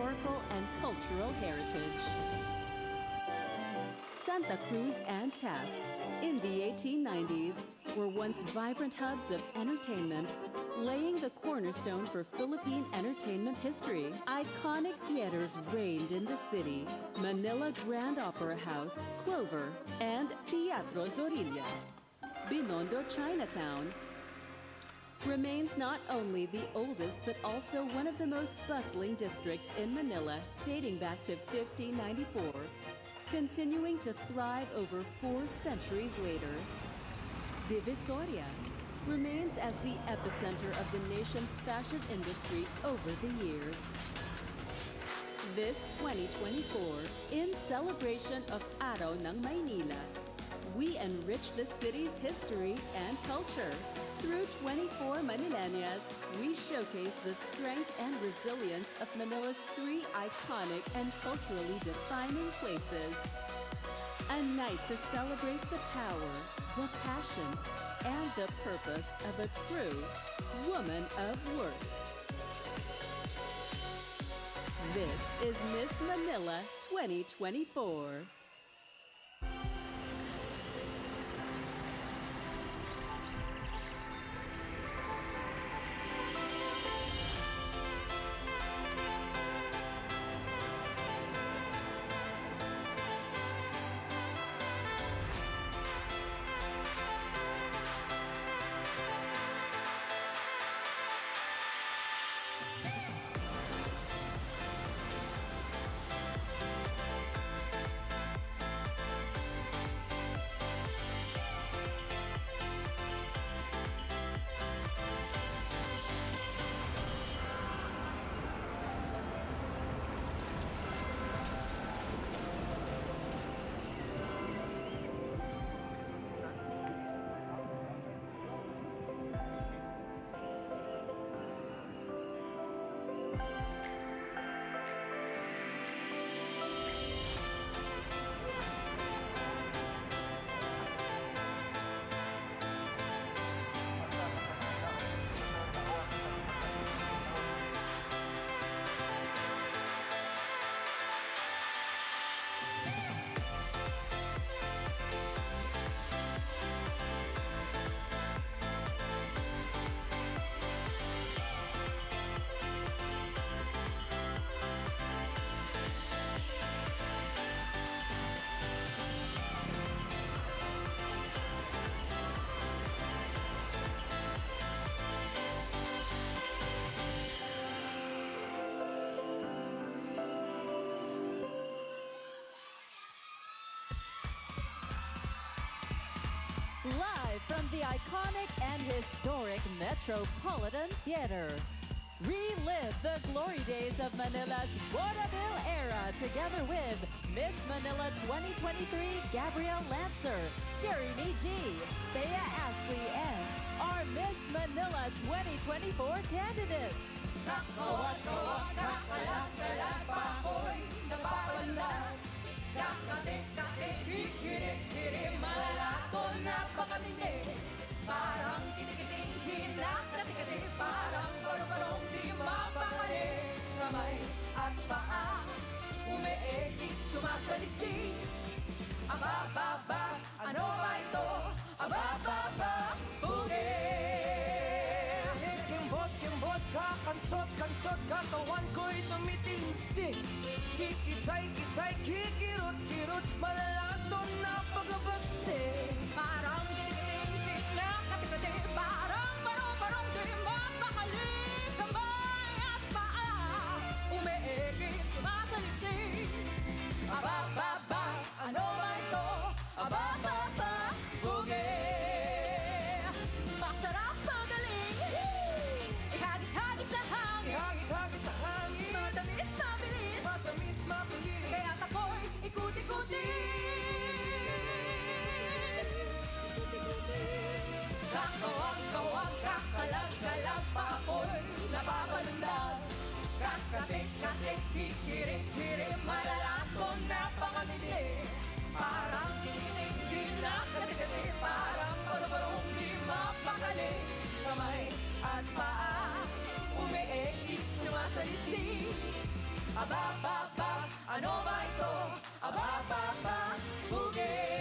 historical and cultural heritage. Santa Cruz and Taft, in the 1890s, were once vibrant hubs of entertainment, laying the cornerstone for Philippine entertainment history. Iconic theaters reigned in the city: Manila Grand Opera House, Clover, and Teatro Zorilla. Binondo Chinatown remains not only the oldest but also one of the most bustling districts in Manila, dating back to 1594, continuing to thrive over 4 centuries later. Divisoria remains as the epicenter of the nation's fashion industry over the years. This 2024, in celebration of Araw ng Maynila, we enrich the city's history and culture. Through 24 Manilenias, we showcase the strength and resilience of Manila's 3 iconic and culturally defining places. A night to celebrate the power, the passion, and the purpose of a true woman of worth. This is Miss Manila 2024. Live from the iconic and historic Metropolitan Theater. Relive the glory days of Manila's vaudeville era together with Miss Manila 2023 Gabrielle Lancer, Jeremy G, Thea Astley, and our Miss Manila 2024 candidates. Nakawat-kawat, nakalat-kalat pa ako'y napapalandan. Kakatik-katik, hikirik-kirik, malalato, napakatindi. Parang kitik-kitik, hinakatik-katik, parang paru-parong di mapakali. Kamay at paa, umeekis, sumasalisi. Abababa, ano ba ito? Abababa, bugay. Kimbot, kakansot, katawan ko'y tumitinsik. Kikisay, kikirot, malalato na pagbagsik. Parang kitik-kitik, hinakatik-katik, parang paru-parong di mapakali. Kamay at paa, umeekis, sumasalisi. Abababa, ano ba ito? Abababa, bugay. Masarap magaling, ihagis-hagis sa hangin. Ihagis-hagis sa hangin, Matamis, mabilis, mabilis. kaya't ako'y ikut-ikutin. Kakawag-kawag, kakalag-kalag pa ako'y napapalandan. Kakatik-katik, hikirik-kirik, malalato, napakamindi. Parang kikinig, hinakatik-katik, parang paru-parong di mapakali. Kamay at paa, umeekis, sumasalisi. Aba, ba, ba, ano ba ito? Aba, ba, ba, boogie.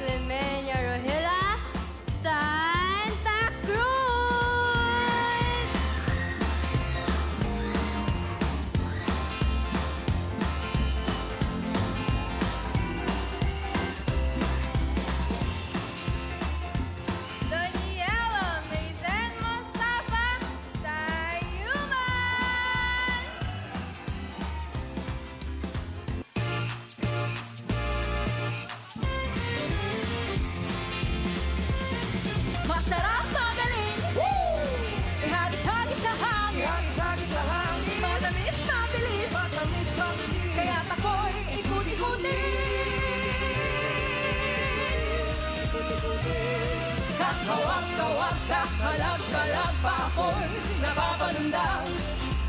Limeña Rohila, Santa Cruz. Daniela Mazen Mustafa, Tayuman. Masarap magaling ihagis-hagis sa hangin Ihagis-hagis sa hangin. Matamis mabilis Matamis, mabilis. Kaya't ako'y ikut-ikutin Kakawag-kawag, kakalag-kalag pa ako'y napapanundang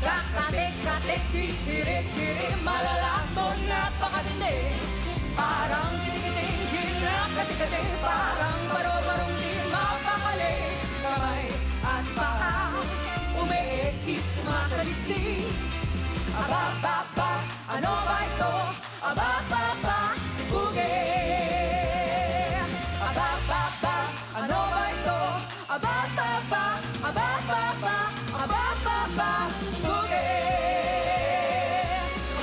Kakatik-katik, hihirik-hirik, malalaton at pakatindi Parang kiting-kiting, kinakatik-katik, parang baro-barong di mapakali Kamay at paa, umiikis, masalisig Aba-ba-ba, ano ba ito? Aba-ba-ba, boogie Aba-ba-ba, ano ba ito? Aba-ba-ba, aba-ba-ba, aba-ba-ba, boogie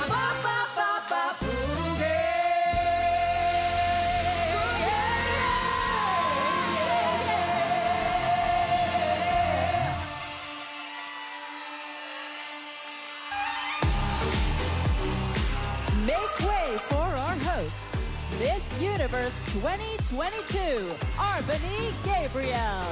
Aba-ba-ba-ba, boogie Make way for our hosts, Miss Universe 2022, Arbany Gabriel.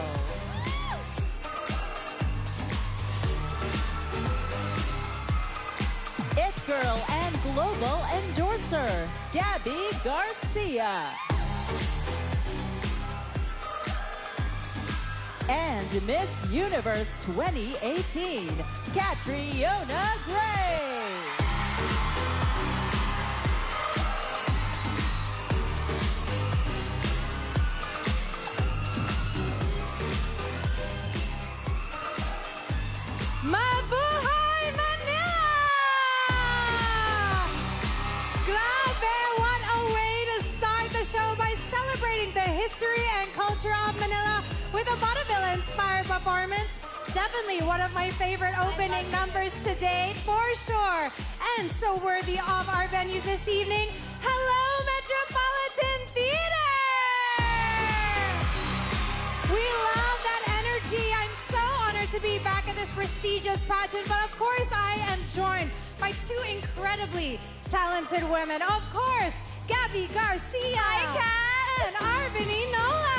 It Girl and Global Endorser, Gabby Garcia. And Miss Universe 2018, Catriona Gray. Mabuhay Manila! Grabe, what a way to start the show by celebrating the history and culture of Manila with a vaudeville-inspired performance. Definitely one of my favorite opening numbers to date, for sure. And so worthy of our venue this evening. Hello, Metropolitan Theater! We love that energy. I'm so honored to be back at this prestigious pageant, but of course I am joined by two incredibly talented women. Of course, Gabby Garcia. Hi, Kat. And Arbany Nola.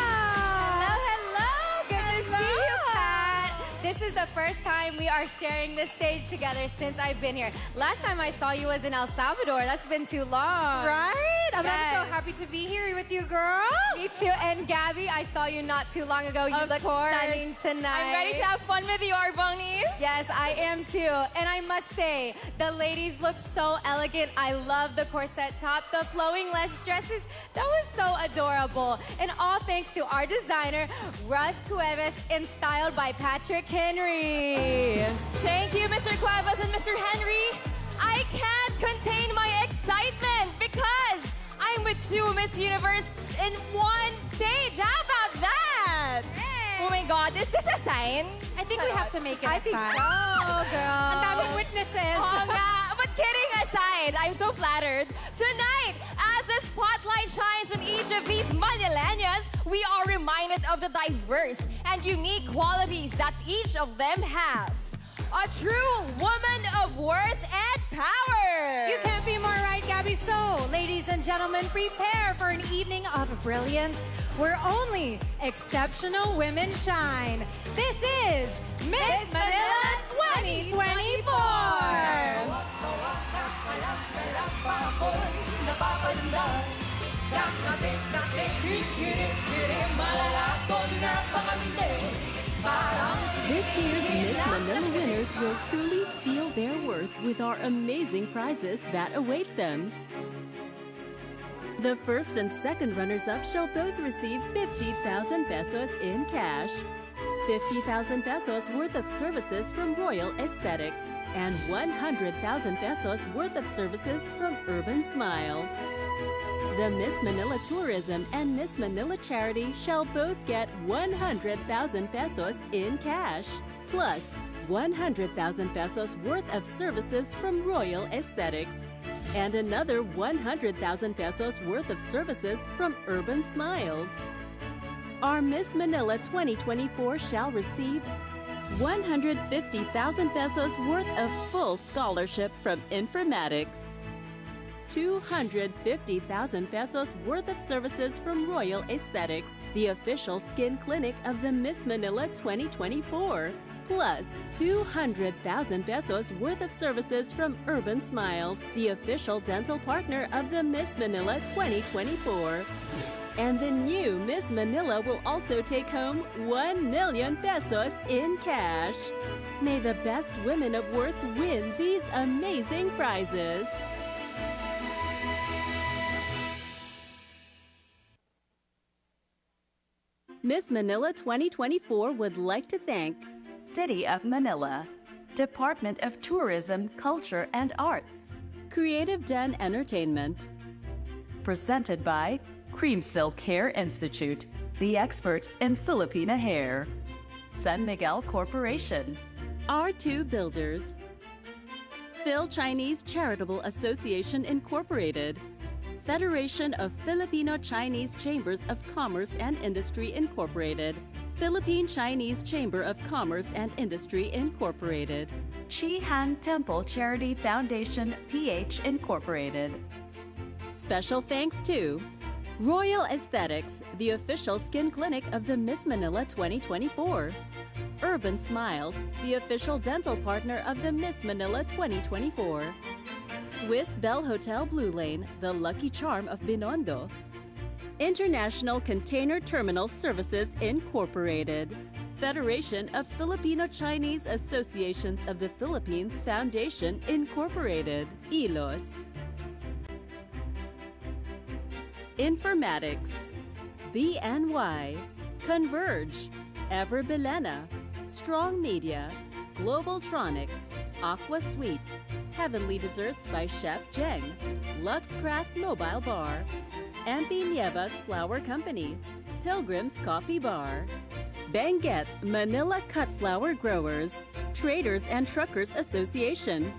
Hello. Good to see you, Kat. This is the first time we are sharing this stage together since I've been here. Last time I saw you was in El Salvador. That's been too long. Right? I'm so happy to be here with you, girl. Me too. And Gabby, I saw you not too long ago. You look stunning tonight. I'm ready to have fun with you, Arbany. Yes, I am too. And I must say, the ladies look so elegant. I love the corset top, the flowing lace dresses. That was so adorable. And all thanks to our designer, Russ Cuevas, and styled by Patrick Henry. Thank you, Mr. Cuevas and Mr. Henry. I can't contain my excitement because I'm with two Miss Universe in one stage. How about that? Oh my God, is this a sign? I think we have to make it I a think sign. so, girl. Ang daming witnesses. Oo nga. But kidding aside, I'm so flattered. Tonight, as the spotlight shines on each of these Manileñas, we are reminded of the diverse and unique qualities that each of them has. A true woman of worth and power. You can't be more right, Gabby. So, ladies and gentlemen, prepare for an evening of brilliance where only exceptional women shine. This is Miss Manila 2024. This year's Miss Manila winners will truly feel their worth with our amazing prizes that await them. The first and second runners-up shall both receive 50,000 pesos in cash, 50,000 pesos worth of services from Royal Aesthetics, and 100,000 pesos worth of services from Urban Smiles. The Miss Manila Tourism and Miss Manila Charity shall both get 100,000 pesos in cash, plus 100,000 pesos worth of services from Royal Aesthetics, and another 100,000 pesos worth of services from Urban Smiles. Our Miss Manila 2024 shall receive 150,000 pesos worth of full scholarship from Informatics, 250,000 pesos worth of services from Royal Aesthetics, the official skin clinic of the Miss Manila 2024, plus 200,000 pesos worth of services from Urban Smiles, the official dental partner of the Miss Manila 2024. And the new Miss Manila will also take home 1 million pesos in cash. May the best women of worth win these amazing prizes. Miss Manila 2024 would like to thank City of Manila, Department of Tourism, Culture and Arts. Creative Den Entertainment. Presented by Cream Silk Hair Institute, the expert in Filipina hair. San Miguel Corporation. R2 Builders. Phil Chinese Charitable Association Incorporated. Federation of Filipino Chinese Chambers of Commerce and Industry Incorporated. Philippine Chinese Chamber of Commerce and Industry Incorporated. Chi Han Temple Charity Foundation PH Incorporated. Special thanks to Royal Aesthetics, the official skin clinic of the Miss Manila 2024. Urban Smiles, the official dental partner of the Miss Manila 2024. Swiss Bell Hotel Blue Lane, the lucky charm of Binondo. International Container Terminal Services Incorporated. Federation of Filipino Chinese Associations of the Philippines Foundation Incorporated. Ilos. Informatics. BNY. Converge. Ever Belena. Strong Media. Globaltronics. Aqua Sweet. Heavenly Desserts by Chef Jeng. Lux Craft Mobile Bar. Ampi Nievas Flour Company. Pilgrim's Coffee Bar. Benguet Manila Cut Flour Growers. Traders and Truckers Association.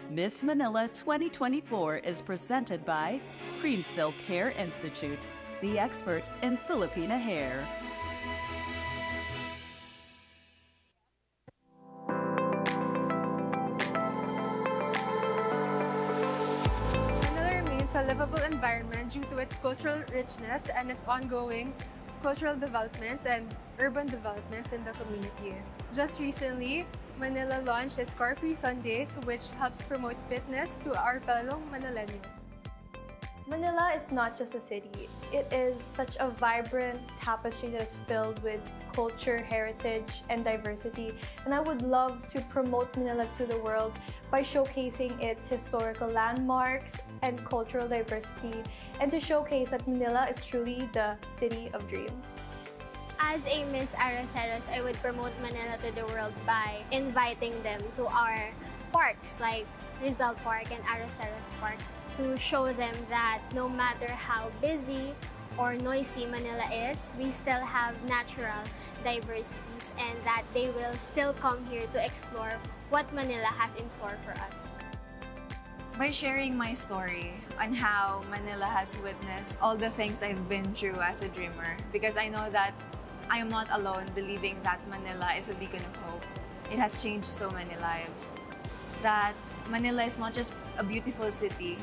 Miss Manila 2024 is presented by Cream Silk Hair Institute, the expert in Filipina hair. Manila remains a livable environment due to its cultural richness and its ongoing cultural developments and urban developments in the community. Just recently, Manila launched its Car-Free Sundays, which helps promote fitness to our fellow Manileños. Manila is not just a city. It is such a vibrant tapestry that is filled with culture, heritage, and diversity. And I would love to promote Manila to the world by showcasing its historical landmarks and cultural diversity, and to showcase that Manila is truly the city of dreams. As a Miss Araceros, I would promote Manila to the world by inviting them to our parks like Rizal Park and Araceros Park, to show them that no matter how busy or noisy Manila is, we still have natural diversities, and that they will still come here to explore what Manila has in store for us. By sharing my story on how Manila has witnessed all the things I've been through as a dreamer, because I know that I am not alone believing that Manila is a beacon of hope. It has changed so many lives. That Manila is not just a beautiful city,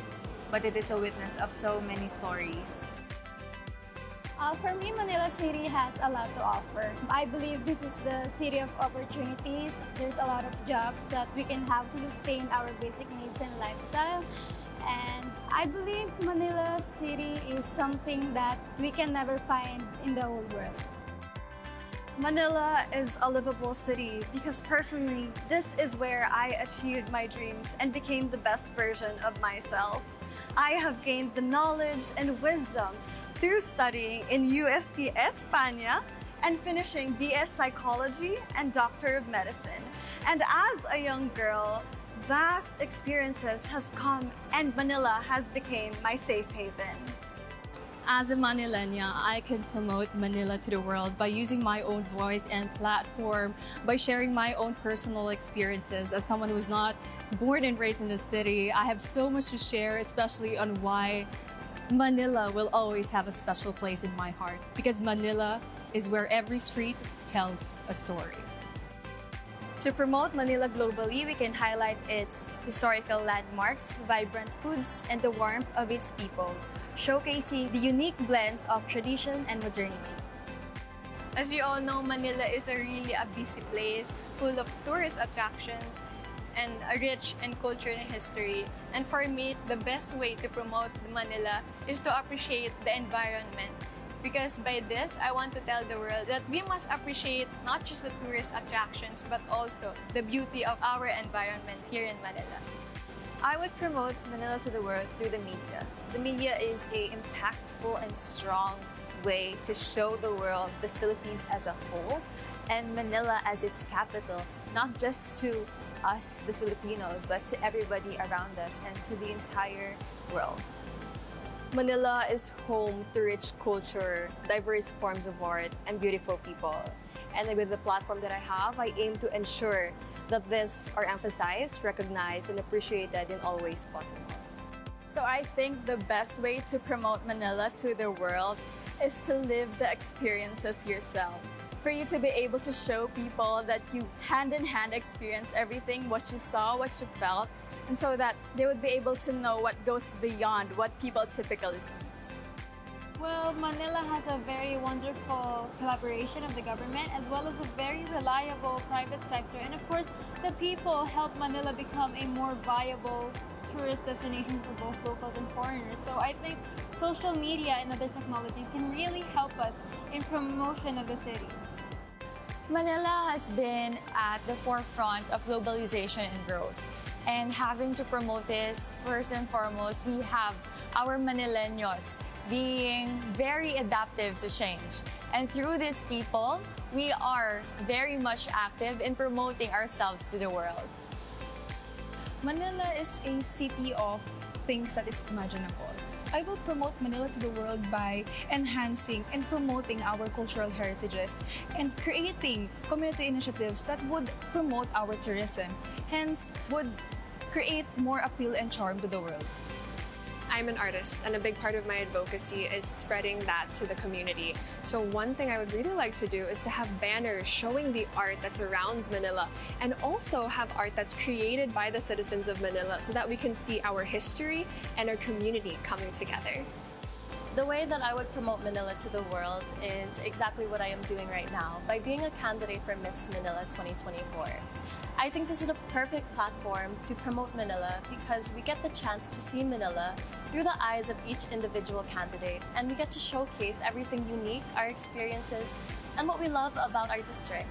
but it is a witness of so many stories. For me, Manila City has a lot to offer. I believe this is the city of opportunities. There's a lot of jobs that we can have to sustain our basic needs and lifestyle. And I believe Manila City is something that we can never find in the whole world. Manila is a livable city because personally, this is where I achieved my dreams and became the best version of myself. I have gained the knowledge and wisdom through studying in UST España and finishing BS Psychology and Doctor of Medicine. And as a young girl, vast experiences has come and Manila has become my safe haven. As a Manilena, I can promote Manila to the world by using my own voice and platform, by sharing my own personal experiences. As someone who was not born and raised in the city, I have so much to share, especially on why Manila will always have a special place in my heart. Because Manila is where every street tells a story. To promote Manila globally, we can highlight its historical landmarks, vibrant foods, and the warmth of its people, showcasing the unique blends of tradition and modernity. As you all know, Manila is really a busy place full of tourist attractions and a rich in culture and history. And for me, the best way to promote Manila is to appreciate the environment. Because by this, I want to tell the world that we must appreciate not just the tourist attractions, but also the beauty of our environment here in Manila. I would promote Manila to the world through the media. The media is a impactful and strong way to show the world the Philippines as a whole and Manila as its capital, not just to us, the Filipinos, but to everybody around us and to the entire world. Manila is home to rich culture, diverse forms of art, and beautiful people. And with the platform that I have, I aim to ensure that these are emphasized, recognized, and appreciated in all ways possible. So I think the best way to promote Manila to the world is to live the experiences yourself. For you to be able to show people that you hand-in-hand experience everything, what you saw, what you felt, and so that they would be able to know what goes beyond what people typically see. Well, Manila has a very wonderful collaboration of the government as well as a very reliable private sector. And of course, the people help Manila become a more viable tourist destination for both locals and foreigners. So I think social media and other technologies can really help us in promotion of the city. Manila has been at the forefront of globalization and growth. And having to promote this, first and foremost, we have our Manileños being very adaptive to change. And through these people, we are very much active in promoting ourselves to the world. Manila is a city of things that is imaginable. I will promote Manila to the world by enhancing and promoting our cultural heritages and creating community initiatives that would promote our tourism, hence would create more appeal and charm to the world. I'm an artist, and a big part of my advocacy is spreading that to the community. So one thing I would really like to do is to have banners showing the art that surrounds Manila, and also have art that's created by the citizens of Manila so that we can see our history and our community coming together. The way that I would promote Manila to the world is exactly what I am doing right now by being a candidate for Miss Manila 2024. I think this is a perfect platform to promote Manila because we get the chance to see Manila through the eyes of each individual candidate, and we get to showcase everything unique, our experiences, and what we love about our district.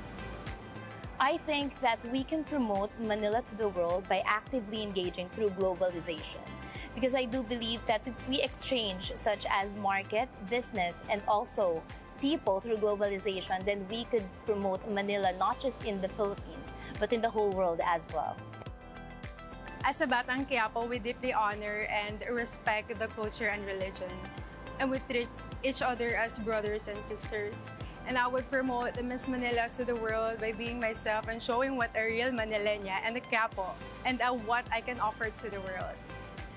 I think that we can promote Manila to the world by actively engaging through globalization. Because I do believe that if we exchange such as market, business, and also people through globalization, then we could promote Manila not just in the Philippines, but in the whole world as well. As a Batang Quiapo, we deeply honor and respect the culture and religion. And we treat each other as brothers and sisters. And I would promote the Miss Manila to the world by being myself and showing what a real Manileña and a Quiapo and what I can offer to the world.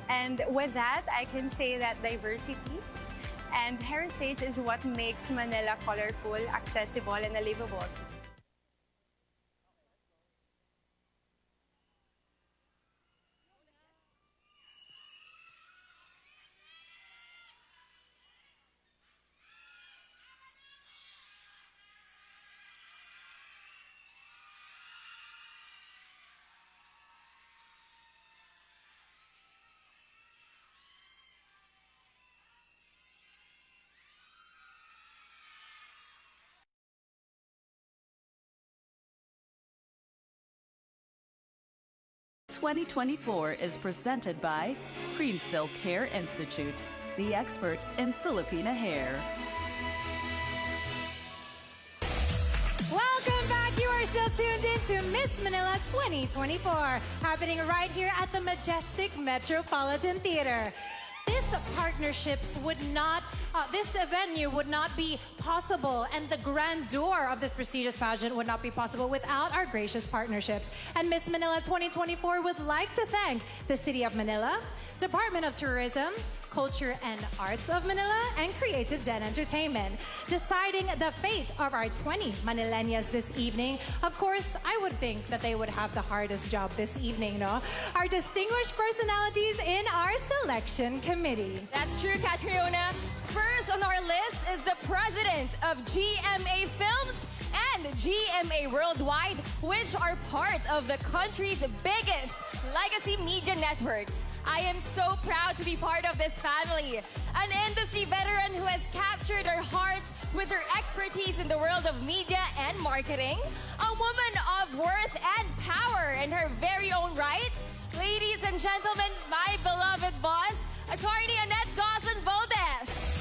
And with that, I can say that diversity and heritage is what makes Manila colorful, accessible, and a livable city. 2024 is presented by Cream Silk Hair Institute, the expert in Filipina hair. Welcome back. You are still tuned in to Miss Manila 2024, happening right here at the majestic Metropolitan Theater. This venue would not be possible, and the grandeur of this prestigious pageant would not be possible without our gracious partnerships. And Miss Manila 2024 would like to thank the City of Manila, Department of Tourism, Culture and Arts of Manila, and Creative Den Entertainment. Deciding the fate of our 20 Manileñas this evening, of course, I would think that they would have the hardest job this evening, no? Our distinguished personalities in our selection committee. That's true, Catriona. First on our list is the president of GMA Films and GMA Worldwide, which are part of the country's biggest legacy media networks. I am so proud to be part of this family. An industry veteran who has captured our hearts with her expertise in the world of media and marketing. A woman of worth and power in her very own right. Ladies and gentlemen, my beloved boss, Attorney Annette Gozon-Valdez.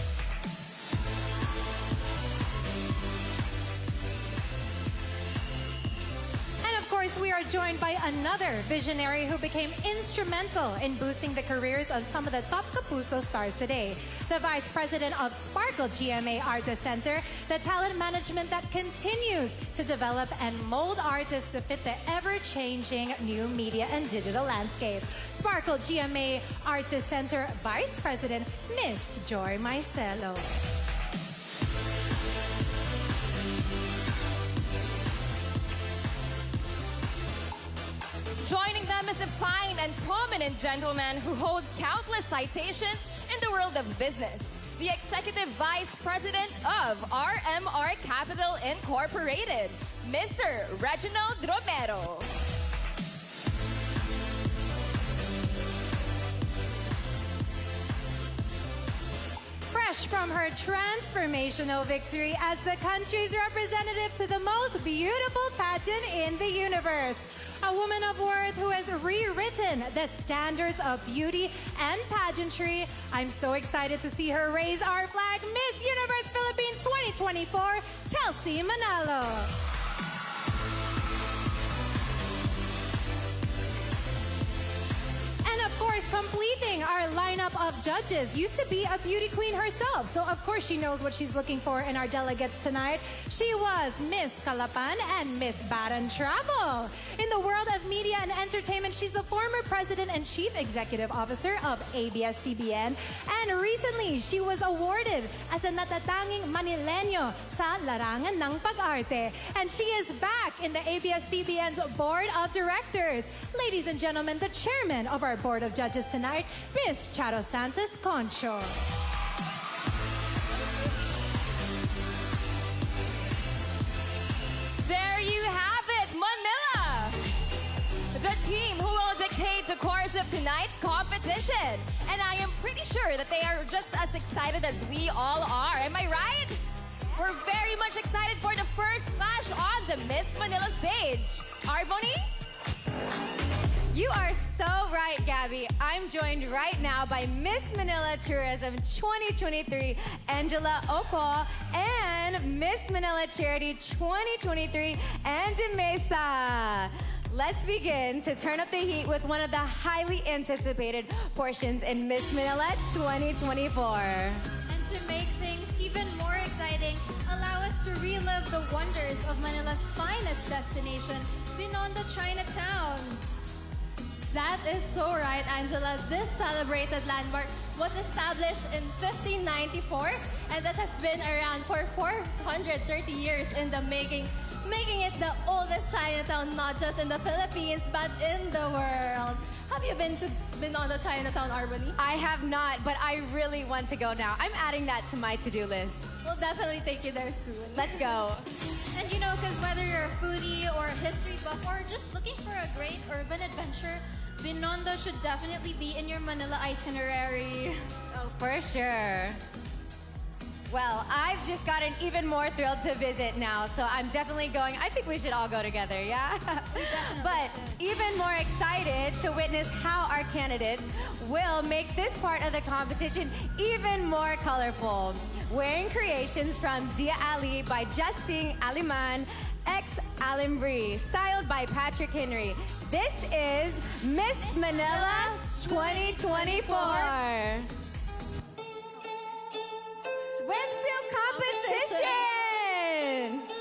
Of course, we are joined by another visionary who became instrumental in boosting the careers of some of the top Kapuso stars today. The Vice President of Sparkle GMA Artist Center, the talent management that continues to develop and mold artists to fit the ever-changing new media and digital landscape. Sparkle GMA Artist Center Vice President, Miss Joy Maicelo. Joining them is a fine and prominent gentleman who holds countless citations in the world of business. The Executive Vice President of RMR Capital Incorporated, Mr. Reginald Romero. Fresh from her transformational victory as the country's representative to the most beautiful pageant in the universe. A woman of worth who has rewritten the standards of beauty and pageantry. I'm so excited to see her raise our flag, Miss Universe Philippines 2024, Chelsea Manalo. And of course, completing our lineup of judges used to be a beauty queen herself. So of course, she knows what she's looking for in our delegates tonight. She was Miss Calapan and Miss Baron Travel. In the world of media and entertainment, she's the former president and chief executive officer of ABS-CBN. And recently, she was awarded as a natatanging Manileño sa Larangan ng Pag-arte. And she is back in the ABS-CBN's board of directors. Ladies and gentlemen, the chairman of our board of judges tonight, Miss Charo Santos Concho. There you have it, Manila! The team who will dictate the course of tonight's competition. And I am pretty sure that they are just as excited as we all are. Am I right? We're very much excited for the first clash on the Miss Manila stage. Arboni? You are so right, Gabby. I'm joined right now by Miss Manila Tourism 2023, Angela Oco, and Miss Manila Charity 2023, Andy Mesa. Let's begin to turn up the heat with one of the highly anticipated portions in Miss Manila 2024. And to make things even more exciting, allow us to relive the wonders of Manila's finest destination, Binondo Chinatown. That is so right, Angela. This celebrated landmark was established in 1594, and that has been around for 430 years in the making it the oldest Chinatown, not just in the Philippines, but in the world. Have you been to Binondo Chinatown, Arboni? I have not, but I really want to go now. I'm adding that to my to-do list. We'll definitely take you there soon. Let's go. And you know, because whether you're a foodie or a history buff or just looking for a great urban adventure, Binondo should definitely be in your Manila itinerary. Oh, for sure. Well, I've just gotten even more thrilled to visit now, so I'm definitely going. I think we should all go together, yeah? But even more excited to witness how our candidates will make this part of the competition even more colorful. Wearing creations from Dia Ali by Justine Aliman, ex Alimbri, styled by Patrick Henry. This is Miss Manila 2024. Swimsuit competition!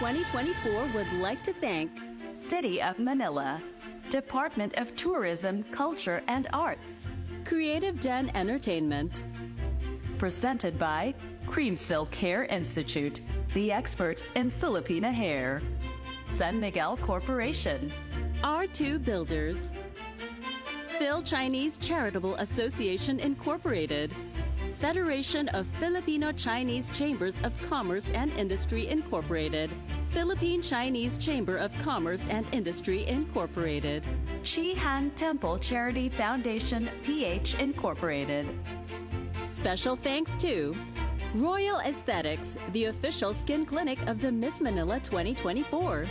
2024 would like to thank City of Manila, Department of Tourism, Culture and Arts, Creative Den Entertainment. Presented by Cream Silk Hair Institute, the expert in Filipina hair. San Miguel Corporation. R2 Builders. Phil Chinese Charitable Association Incorporated. Federation of Filipino-Chinese Chambers of Commerce and Industry Incorporated. Philippine Chinese Chamber of Commerce and Industry Incorporated. Chi Han Temple Charity Foundation PH Incorporated. Special thanks to Royal Aesthetics, the official skin clinic of the Miss Manila 2024.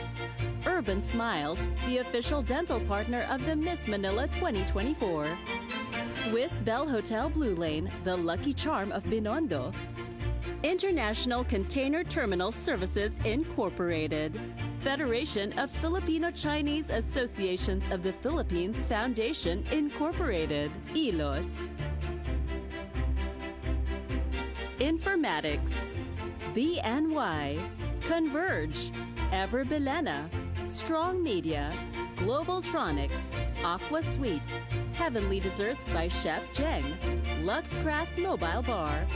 Urban Smiles, the official dental partner of the Miss Manila 2024. Swiss Bell Hotel Blue Lane, the lucky charm of Binondo. International Container Terminal Services Incorporated. Federation of Filipino-Chinese Associations of the Philippines Foundation Incorporated. ILOS. Informatics. BNY. Converge. Ever Belena. Strong Media. Globaltronics. Aqua Sweet. Heavenly Desserts by Chef Jeng. Lux Craft Mobile Bar.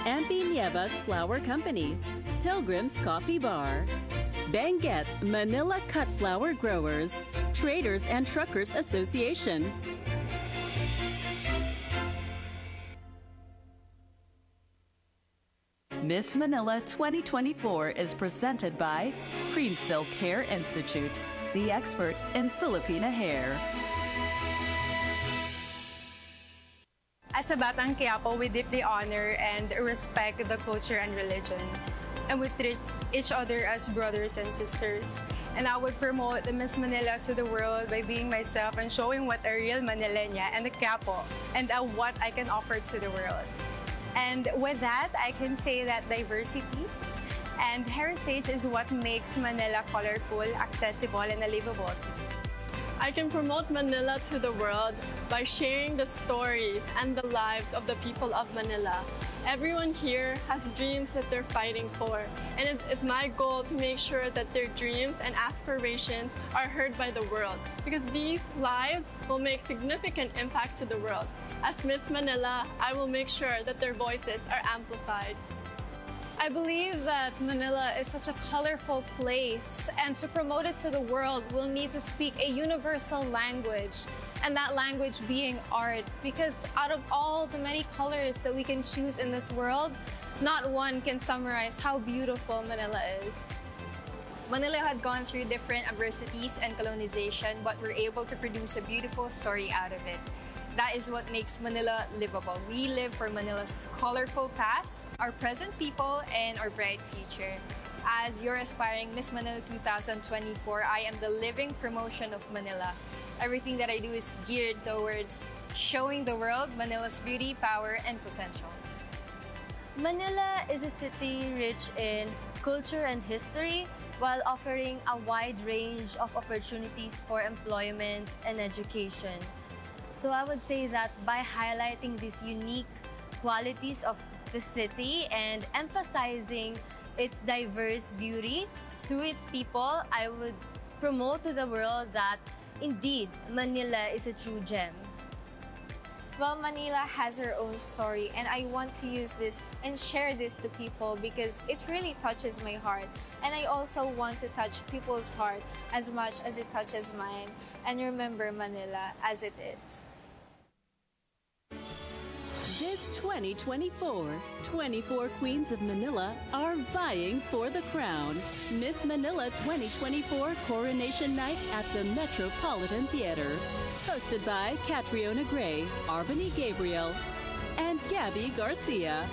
Ampi Nievas Flour Company. Pilgrim's Coffee Bar. Benguet Manila Cut Flour Growers. Traders and Truckers Association. Miss Manila 2024 is presented by Cream Silk Hair Institute, the expert in Filipina hair. As a Batang Quiapo, we deeply honor and respect the culture and religion, and we treat each other as brothers and sisters. And I would promote the Miss Manila to the world by being myself and showing what a real Manilena and a Quiapo and what I can offer to the world. And with that, I can say that diversity and heritage is what makes Manila colorful, accessible, and a livable city. I can promote Manila to the world by sharing the stories and the lives of the people of Manila. Everyone here has dreams that they're fighting for, and it is my goal to make sure that their dreams and aspirations are heard by the world, because these lives will make significant impacts to the world. As Miss Manila, I will make sure that their voices are amplified. I believe that Manila is such a colorful place, and to promote it to the world, we'll need to speak a universal language, and that language being art, because out of all the many colors that we can choose in this world, not one can summarize how beautiful Manila is. Manila had gone through different adversities and colonization, but we're able to produce a beautiful story out of it. That is what makes Manila livable. We live for Manila's colorful past, our present people, and our bright future. As your aspiring Miss Manila 2024, I am the living promotion of Manila. Everything that I do is geared towards showing the world Manila's beauty, power, and potential. Manila is a city rich in culture and history while offering a wide range of opportunities for employment and education. So I would say that by highlighting these unique qualities of the city and emphasizing its diverse beauty through its people, I would promote to the world that indeed Manila is a true gem. Well, Manila has her own story, and I want to use this and share this to people because it really touches my heart. And I also want to touch people's heart as much as it touches mine, and remember Manila as it is. This 2024, 24 Queens of Manila are vying for the crown. Miss Manila 2024 Coronation Night at the Metropolitan Theater. Hosted by Catriona Gray, Arbany Gabriel, and Gabby Garcia.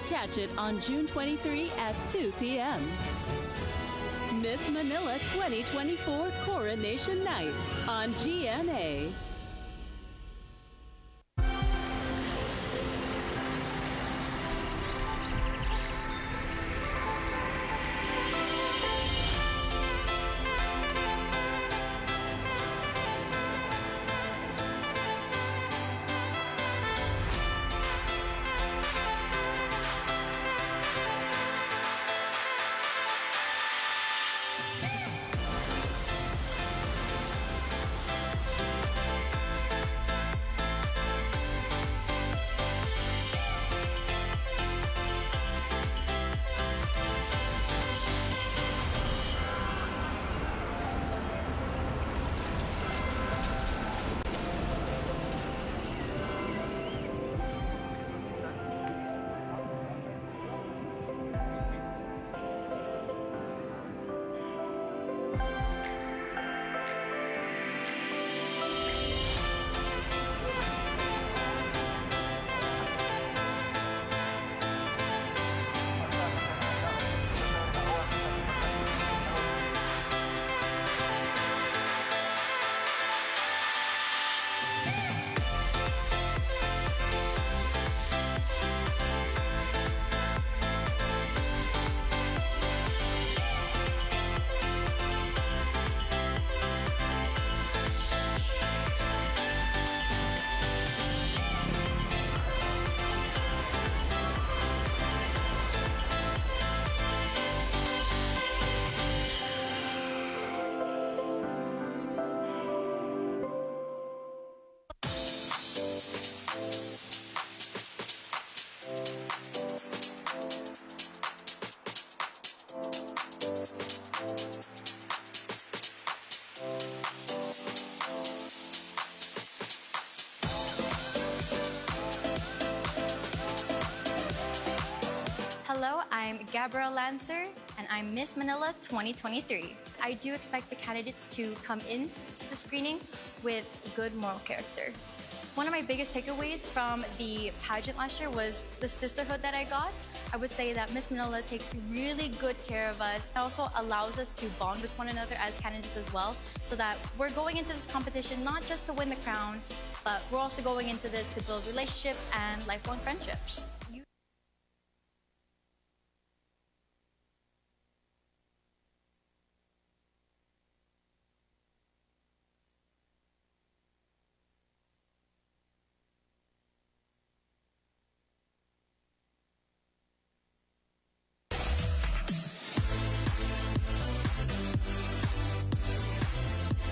Catch it on June 23 at 2 p.m. Miss Manila 2024 Coronation Night on GMA. Gabrielle Lancer, and I'm Miss Manila 2023. I do expect the candidates to come in to the screening with good moral character. One of my biggest takeaways from the pageant last year was the sisterhood that I got. I would say that Miss Manila takes really good care of us. It also allows us to bond with one another as candidates as well, so that we're going into this competition not just to win the crown, but we're also going into this to build relationships and lifelong friendships.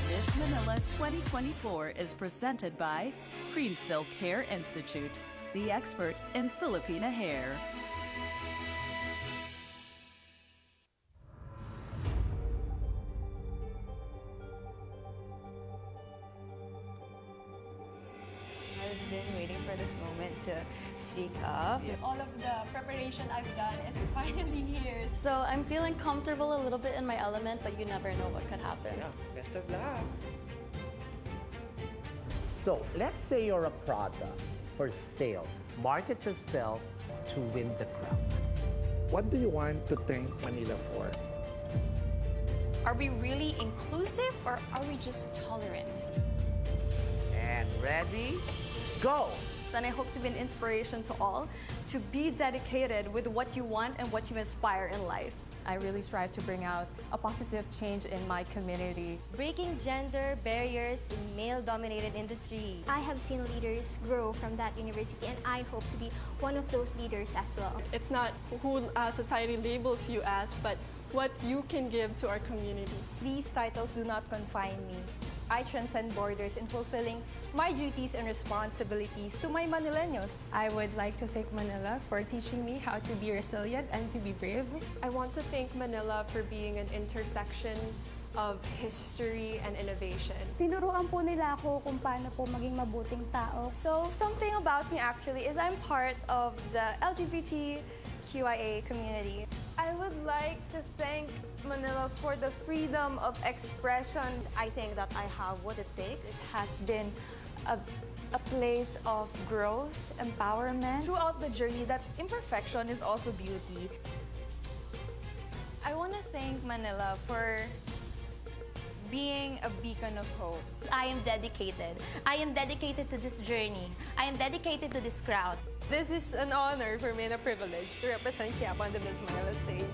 Miss Manila 2024 is presented by Cream Silk Hair Institute, the expert in Filipina hair. I've been waiting for this moment to speak up. All of the preparation I've done is finally here. So I'm feeling comfortable a little bit in my element, but you never know what could happen. Yeah, best of luck. So let's say you're a product for sale. Market yourself to win the crown. What do you want to thank Manila for? Are we really inclusive or are we just tolerant? And ready? Go! And I hope to be an inspiration to all to be dedicated with what you want and what you aspire in life. I really strive to bring out a positive change in my community. Breaking gender barriers in male-dominated industry. I have seen leaders grow from that university, and I hope to be one of those leaders as well. It's not who society labels you as, but what you can give to our community. These titles do not confine me. I transcend borders in fulfilling my duties and responsibilities to my Manileños. I would like to thank Manila for teaching me how to be resilient and to be brave. I want to thank Manila for being an intersection of history and innovation. Tinuruan po nila ako kung paano po maging mabuting tao. So something about me actually is I'm part of the LGBTQIA community. I would like to thank Manila for the freedom of expression. I think that I have what it takes. It has been a place of growth, empowerment. Throughout the journey, that imperfection is also beauty. I want to thank Manila for being a beacon of hope. I am dedicated. I am dedicated to this journey. I am dedicated to this crowd. This is an honor for me and a privilege to represent Quiapo on the Miss Manila stage.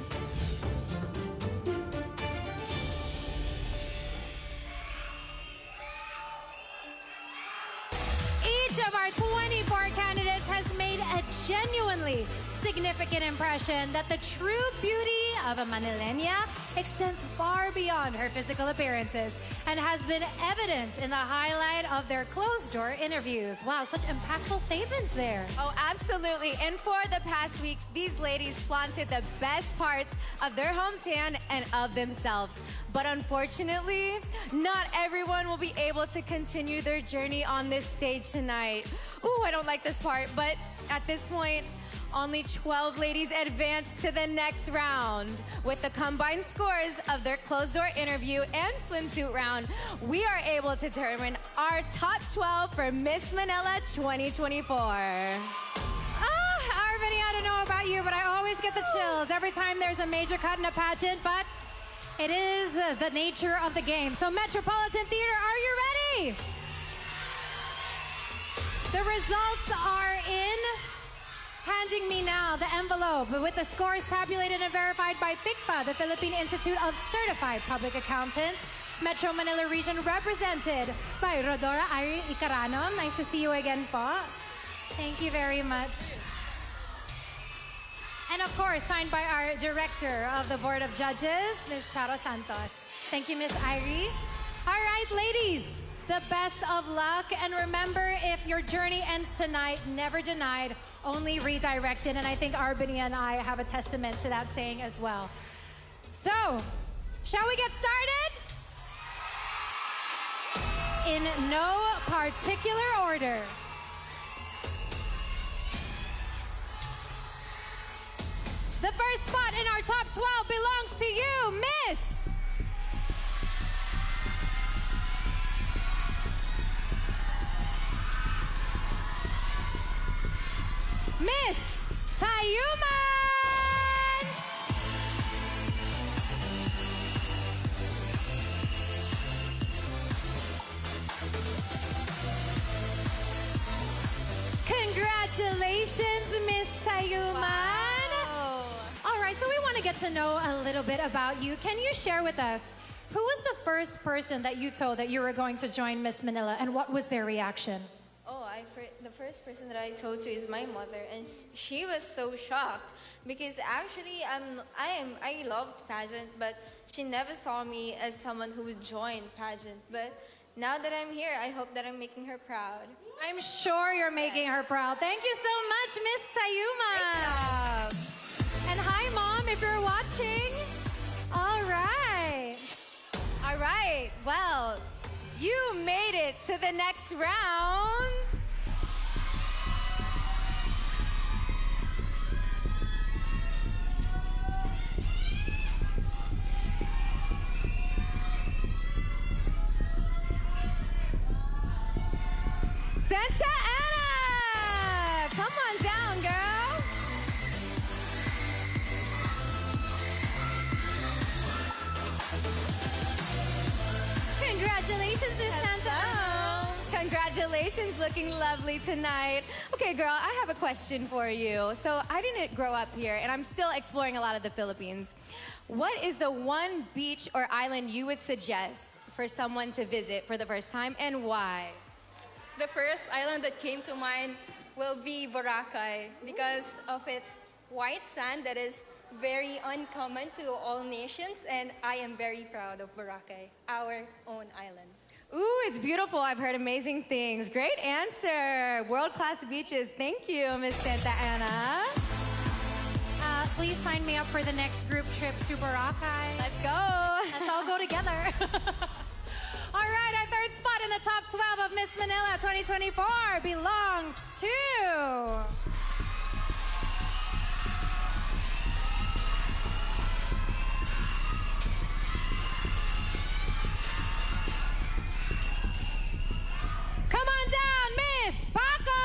Each of our 24 candidates has made a genuinely significant impression that the true beauty of a Manileña extends far beyond her physical appearances and has been evident in the highlight of their closed-door interviews. Wow, such impactful statements there. Oh, absolutely. And for the past weeks, these ladies flaunted the best parts of their hometown and of themselves. But unfortunately, not everyone will be able to continue their journey on this stage tonight. Ooh, I don't like this part, but at this point, only 12 ladies advance to the next round. With the combined scores of their closed-door interview and swimsuit round, we are able to determine our top 12 for Miss Manila 2024. Arvani, I don't know about you, but I always get the chills every time there's a major cut in a pageant, but it is the nature of the game. So Metropolitan Theater, are you ready? The results are in. Handing me now the envelope with the scores tabulated and verified by PICPA, the Philippine Institute of Certified Public Accountants. Metro Manila region represented by Rodora Irene Icarano. Nice to see you again po. Thank you very much. And of course, signed by our Director of the Board of Judges, Ms. Charo Santos. Thank you, Ms. Irie. All right, ladies, the best of luck. And remember, if your journey ends tonight, never denied, only redirected. And I think Arbany and I have a testament to that saying as well. So, shall we get started? In no particular order. The first spot in our top 12 belongs to you, Miss Tayuman! Congratulations, Miss Tayuman! Wow. All right, so we want to get to know a little bit about you. Can you share with us who was the first person that you told that you were going to join Miss Manila, and what was their reaction? Oh, the first person that I told to is my mother, and she was so shocked because actually I loved pageant, but she never saw me as someone who would join pageant. But now that I'm here, I hope that I'm making her proud. I'm sure you're making her proud. Thank you so much, Miss Tayuma. And hi, Mom, if you're watching. All right. All right. Well, you made it to the next round. Santa Ana! Come on down, girl. Congratulations, Miss Santa Ana. Congratulations, looking lovely tonight. Okay, girl, I have a question for you. So I didn't grow up here, and I'm still exploring a lot of the Philippines. What is the one beach or island you would suggest for someone to visit for the first time, and why? The first island that came to mind will be Boracay because of its white sand that is very uncommon to all nations, and I am very proud of Boracay, our own island. Ooh, it's beautiful. I've heard amazing things. Great answer. World-class beaches. Thank you, Miss Santa Ana. Please sign me up for the next group trip to Boracay. Let's go. Let's all go together. All right, our third spot in the top 12 of Miss Manila 2024 belongs to... Come on down, Miss Paco!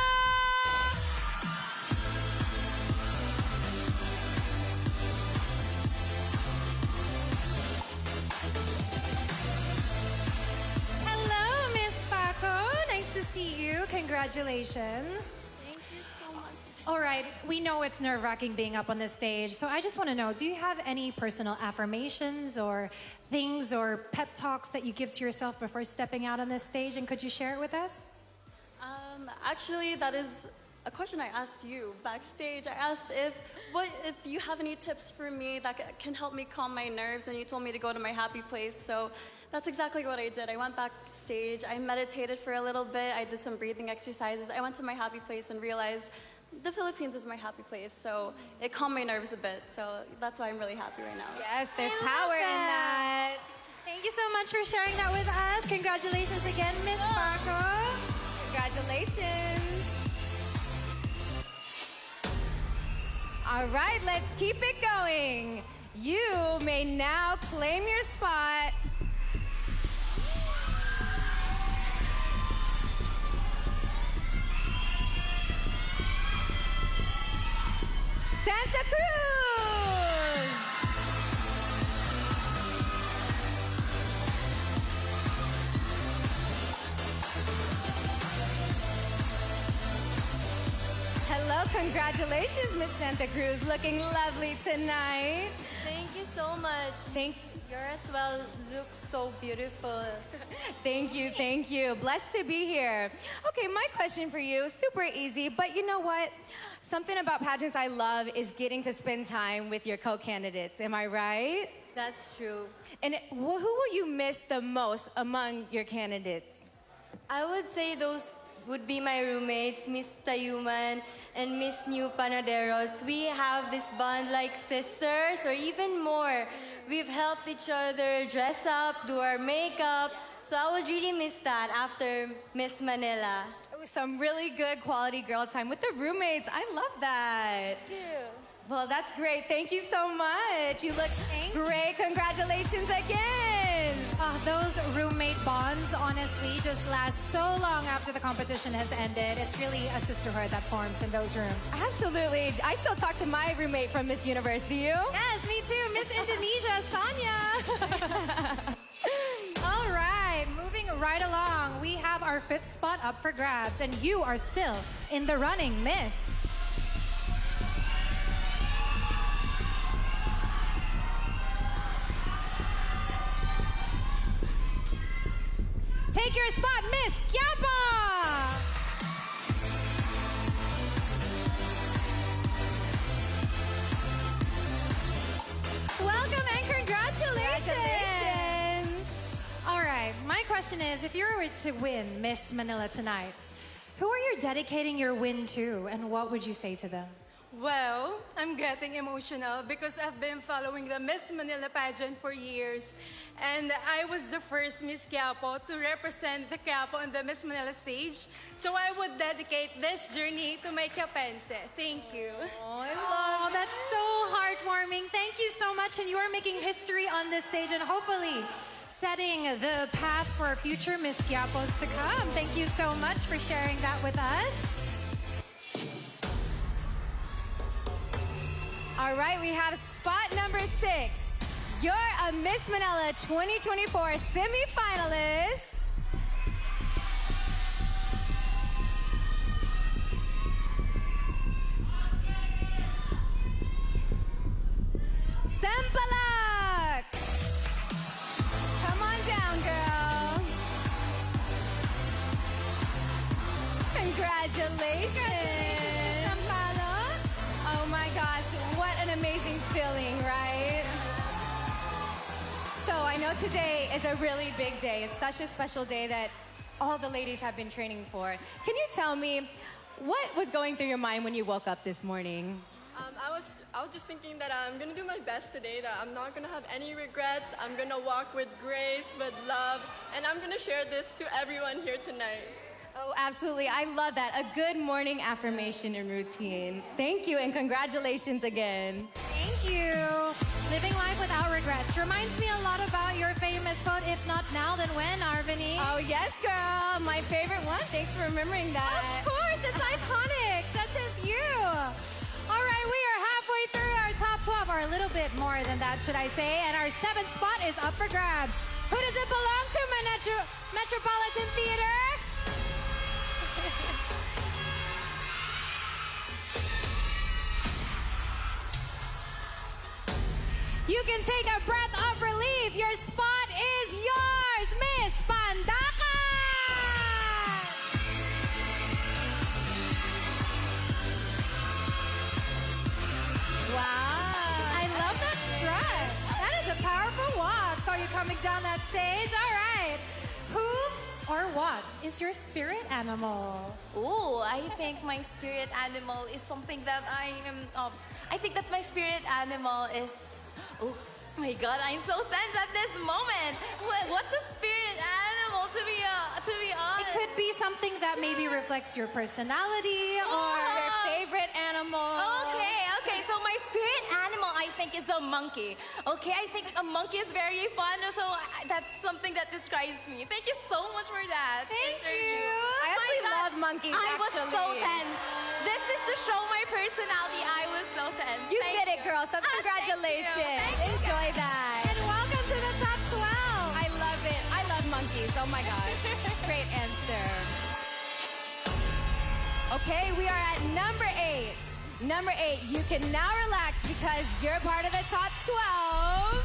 Hello, Miss Paco. Nice to see you. Congratulations. Thank you so much. All right, we know it's nerve-wracking being up on this stage, so I just want to know, do you have any personal affirmations or things or pep talks that you give to yourself before stepping out on this stage, and could you share it with us? Actually, that is a question I asked you backstage. I asked if you have any tips for me that can help me calm my nerves, and you told me to go to my happy place. So that's exactly what I did. I went backstage, I meditated for a little bit, I did some breathing exercises. I went to my happy place and realized the Philippines is my happy place, so it calmed my nerves a bit. So that's why I'm really happy right now. Yes, there's power in that. Thank you so much for sharing that with us. Congratulations again, Miss Paco. Congratulations. All right, let's keep it going. You may now claim your spot. Santa Cruz! Hello, congratulations, Miss Santa Cruz. Looking lovely tonight. Thank you so much. You're as well look so beautiful. Thank you, thank you. Blessed to be here. Okay, my question for you, super easy, but you know what? Something about pageants I love is getting to spend time with your co-candidates. Am I right? That's true. And who will you miss the most among your candidates? I would say those would be my roommates, Miss Tayuman and Miss New Panaderos. We have this bond like sisters or even more. We've helped each other dress up, do our makeup. So I would really miss that after Miss Manila. It was some really good quality girl time with the roommates. I love that. Thank you. Well, that's great. Thank you so much. You look great. Congratulations again. Those roommate bonds, honestly, just last so long after the competition has ended. It's really a sisterhood that forms in those rooms. Absolutely. I still talk to my roommate from Miss Universe. Do you? Yes, me too. Miss Indonesia, Sanya. All right, moving right along. We have our 5th spot up for grabs, and you are still in the running, Miss. Take your spot, Miss Quiapo! Welcome and congratulations! All right, my question is, if you were to win Miss Manila tonight, who are you dedicating your win to, and what would you say to them? Well, I'm getting emotional because I've been following the Miss Manila pageant for years. And I was the first Miss Quiapo to represent the Quiapo on the Miss Manila stage. So I would dedicate this journey to my Quiapense. Thank you. Oh, that's so heartwarming. Thank you so much. And you are making history on this stage and hopefully setting the path for future Miss Quiapos to come. Thank you so much for sharing that with us. All right, we have spot number 6. You're a Miss Manila 2024 semifinalist. Sampalak! Come on down, girl. Congratulations. Oh my gosh, what an amazing feeling, right? So I know today is a really big day. It's such a special day that all the ladies have been training for. Can you tell me what was going through your mind when you woke up this morning? I was just thinking that I'm gonna do my best today, that I'm not gonna have any regrets. I'm gonna walk with grace, with love, and I'm gonna share this to everyone here tonight. Oh, absolutely. I love that. A good morning affirmation and routine. Thank you, and congratulations again. Thank you. Living life without regrets reminds me a lot about your famous quote, if not now, then when, Arvini? Oh, yes, girl. My favorite one. Thanks for remembering that. Of course, it's iconic, such as you. All right, we are halfway through our top 12, or a little bit more than that, should I say, and our 7th spot is up for grabs. Who does it belong to, Metropolitan Theater? You can take a breath of relief. Your spot is yours, Miss Pandaka! Wow. I love that strut. That is a powerful walk. Saw you coming down that stage. All right. Who or what is your spirit animal? Oh, I think my spirit animal is something that I think that my spirit animal is... Oh my God, I'm so tense at this moment. What's a spirit animal, to be honest? It could be something that maybe reflects your personality or your favorite animal. Okay. So my spirit animal, I think, is a monkey. Okay, I think a monkey is very fun. So that's something that describes me. Thank you so much for that. Thank you. I actually love monkeys, I was so tense. This is to show my personality. I was so tense. You did it, girl. So congratulations. Enjoy that. And welcome to the top 12. I love it. I love monkeys. Oh my gosh. Great answer. Okay, we are at number 8. Number 8, you can now relax because you're part of the top 12.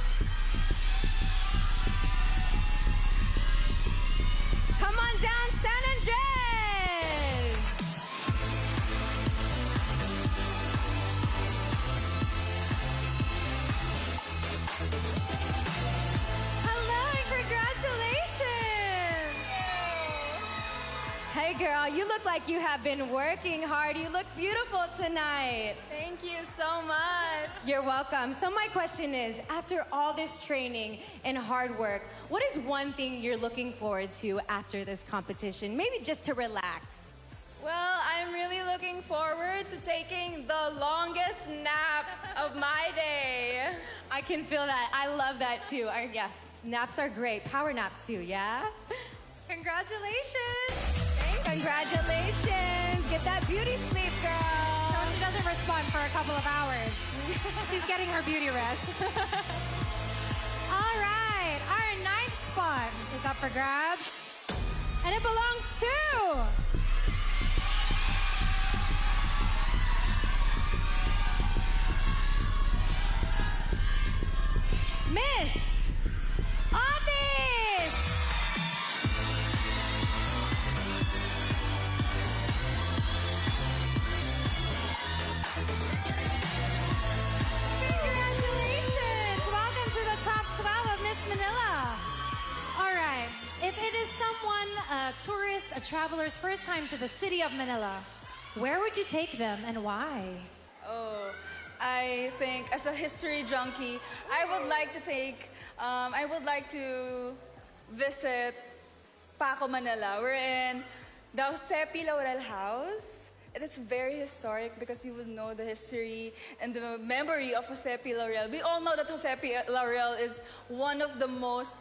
Come on down, San Andres. Hello and congratulations. Hey girl, you look like you have been working hard. You look beautiful tonight. Thank you so much. You're welcome. So my question is, after all this training and hard work, what is one thing you're looking forward to after this competition? Maybe just to relax. Well, I'm really looking forward to taking the longest nap of my day. I can feel that. I love that too. Yes, naps are great. Power naps too, yeah? Congratulations! Congratulations! Get that beauty sleep, girl. So she doesn't respond for a couple of hours. She's getting her beauty rest. All right, our 9th spot is up for grabs. And it belongs to... Miss Otis! Congratulations! Welcome to the top 12 of Miss Manila. All right, if it is someone, a tourist, a traveler's first time to the city of Manila, where would you take them and why? Oh, I think as a history junkie, I would like to visit Paco, Manila. We're in the Jose P. Laurel House. It is very historic because you will know the history and the memory of Jose P. Laurel. We all know that Jose P. Laurel is one of the most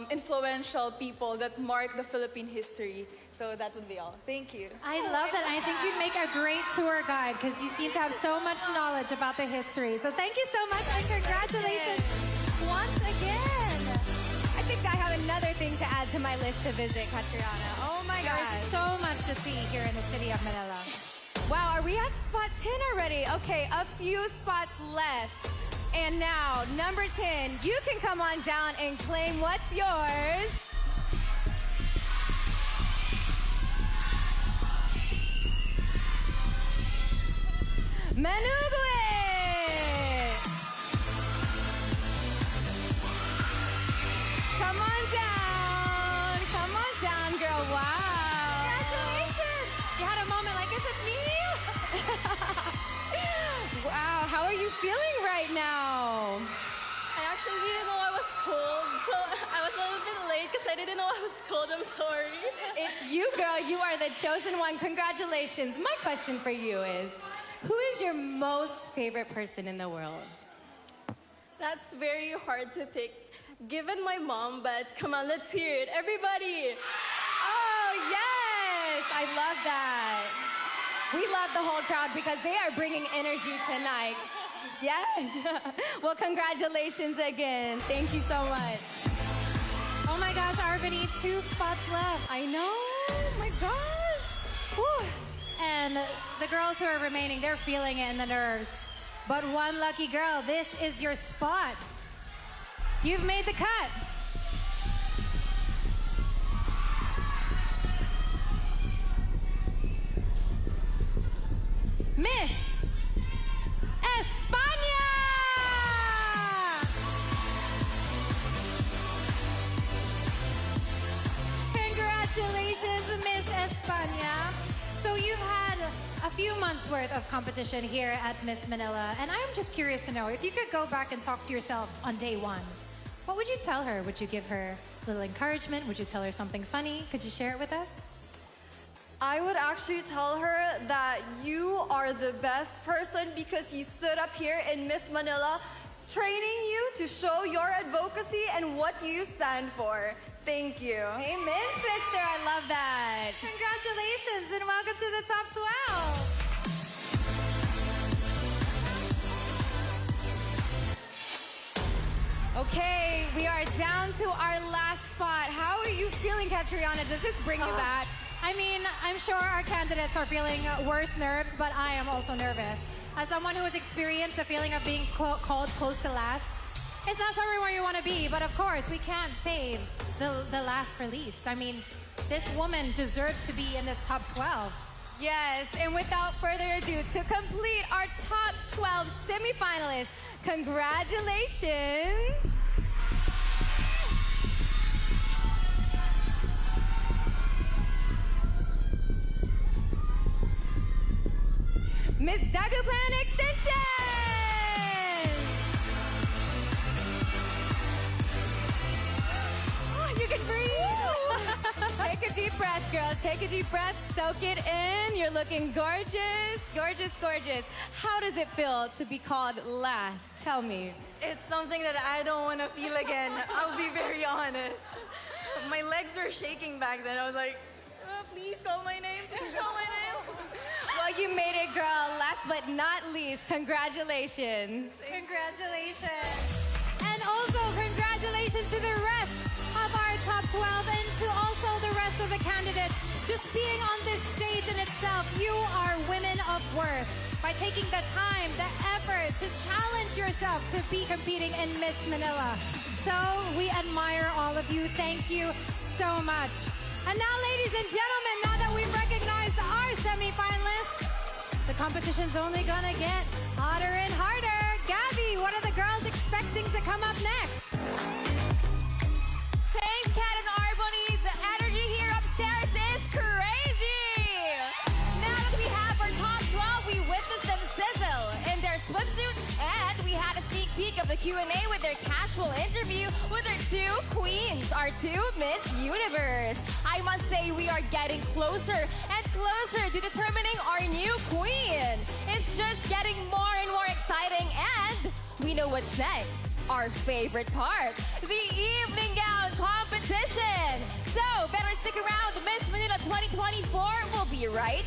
influential people that marked the Philippine history. So that would be all. Thank you. I love that. I think you'd make a great tour guide because you seem to have so much knowledge about the history. So thank you so much and congratulations once again. I think I have another thing to add to my list to visit, Catriona. Oh my gosh. There's so much to see here in the city of Manila. Wow, are we at spot 10 already? Okay, a few spots left. And now, number 10, you can come on down and claim what's yours. Manugue! Come on down, girl. Wow. Congratulations! You had a moment like, is it me? Wow, how are you feeling right now? I actually didn't know I was cold, so I was a little bit late because I didn't know I was cold. I'm sorry. It's you, girl. You are the chosen one. Congratulations. My question for you is, who is your most favorite person in the world? That's very hard to pick, given my mom, but come on, let's hear it. Everybody! Oh, yes! I love that. We love the whole crowd because they are bringing energy tonight. Yes. Well, congratulations again. Thank you so much. Oh my gosh, Arvini, 2 spots left. I know. Oh my gosh. Whew. And the girls who are remaining, they're feeling it in the nerves. But one lucky girl, this is your spot. You've made the cut. Miss España! Congratulations, Miss España. So you've had a few months worth of competition here at Miss Manila, and I'm just curious to know, if you could go back and talk to yourself on day 1, what would you tell her? Would you give her a little encouragement? Would you tell her something funny? Could you share it with us? I would actually tell her that you are the best person because you stood up here in Miss Manila, training you to show your advocacy and what you stand for. Thank you. Amen, sister. I love that. Congratulations and welcome to the top 12. Okay, we are down to our last spot. How are you feeling, Catriona? Does this bring you back? I mean, I'm sure our candidates are feeling worse nerves, but I am also nervous. As someone who has experienced the feeling of being called close to last, it's not somewhere where you want to be, but of course, we can't save the last for least. I mean, this woman deserves to be in this top 12. Yes, and without further ado, to complete our top 12 semifinalists, congratulations. Miss Dagupan Extension! Oh, you can breathe! Take a deep breath, girl. Take a deep breath. Soak it in. You're looking gorgeous. Gorgeous, gorgeous. How does it feel to be called last? Tell me. It's something that I don't want to feel again. I'll be very honest. My legs were shaking back then. I was like, please call my name. Please call my name. Well, you made it, girl. Last but not least, congratulations. Congratulations. And also, congratulations to the rest of our top 12 and to also the rest of the candidates. Just being on this stage in itself, you are women of worth. By taking the time, the effort to challenge yourself to be competing in Miss Manila. So we admire all of you. Thank you so much. And now, ladies and gentlemen, now that we've recognized our semifinalists, the competition's only gonna get hotter and harder. Gabby, what are the girls expecting to come up next? Thanks, Kat and Arbony. The energy here upstairs is crazy. Now that we have our top 12, we witnessed them sizzle in their swimsuit, and we had a sneak peek of the Q&A with their casual interview with their two queens, our two Miss Universe. I must say we are getting closer and closer to determining our new queen. It's just getting more and more exciting, and we know what's next. Our favorite part, the evening gown competition. So better stick around. Miss Manila 2024 will be right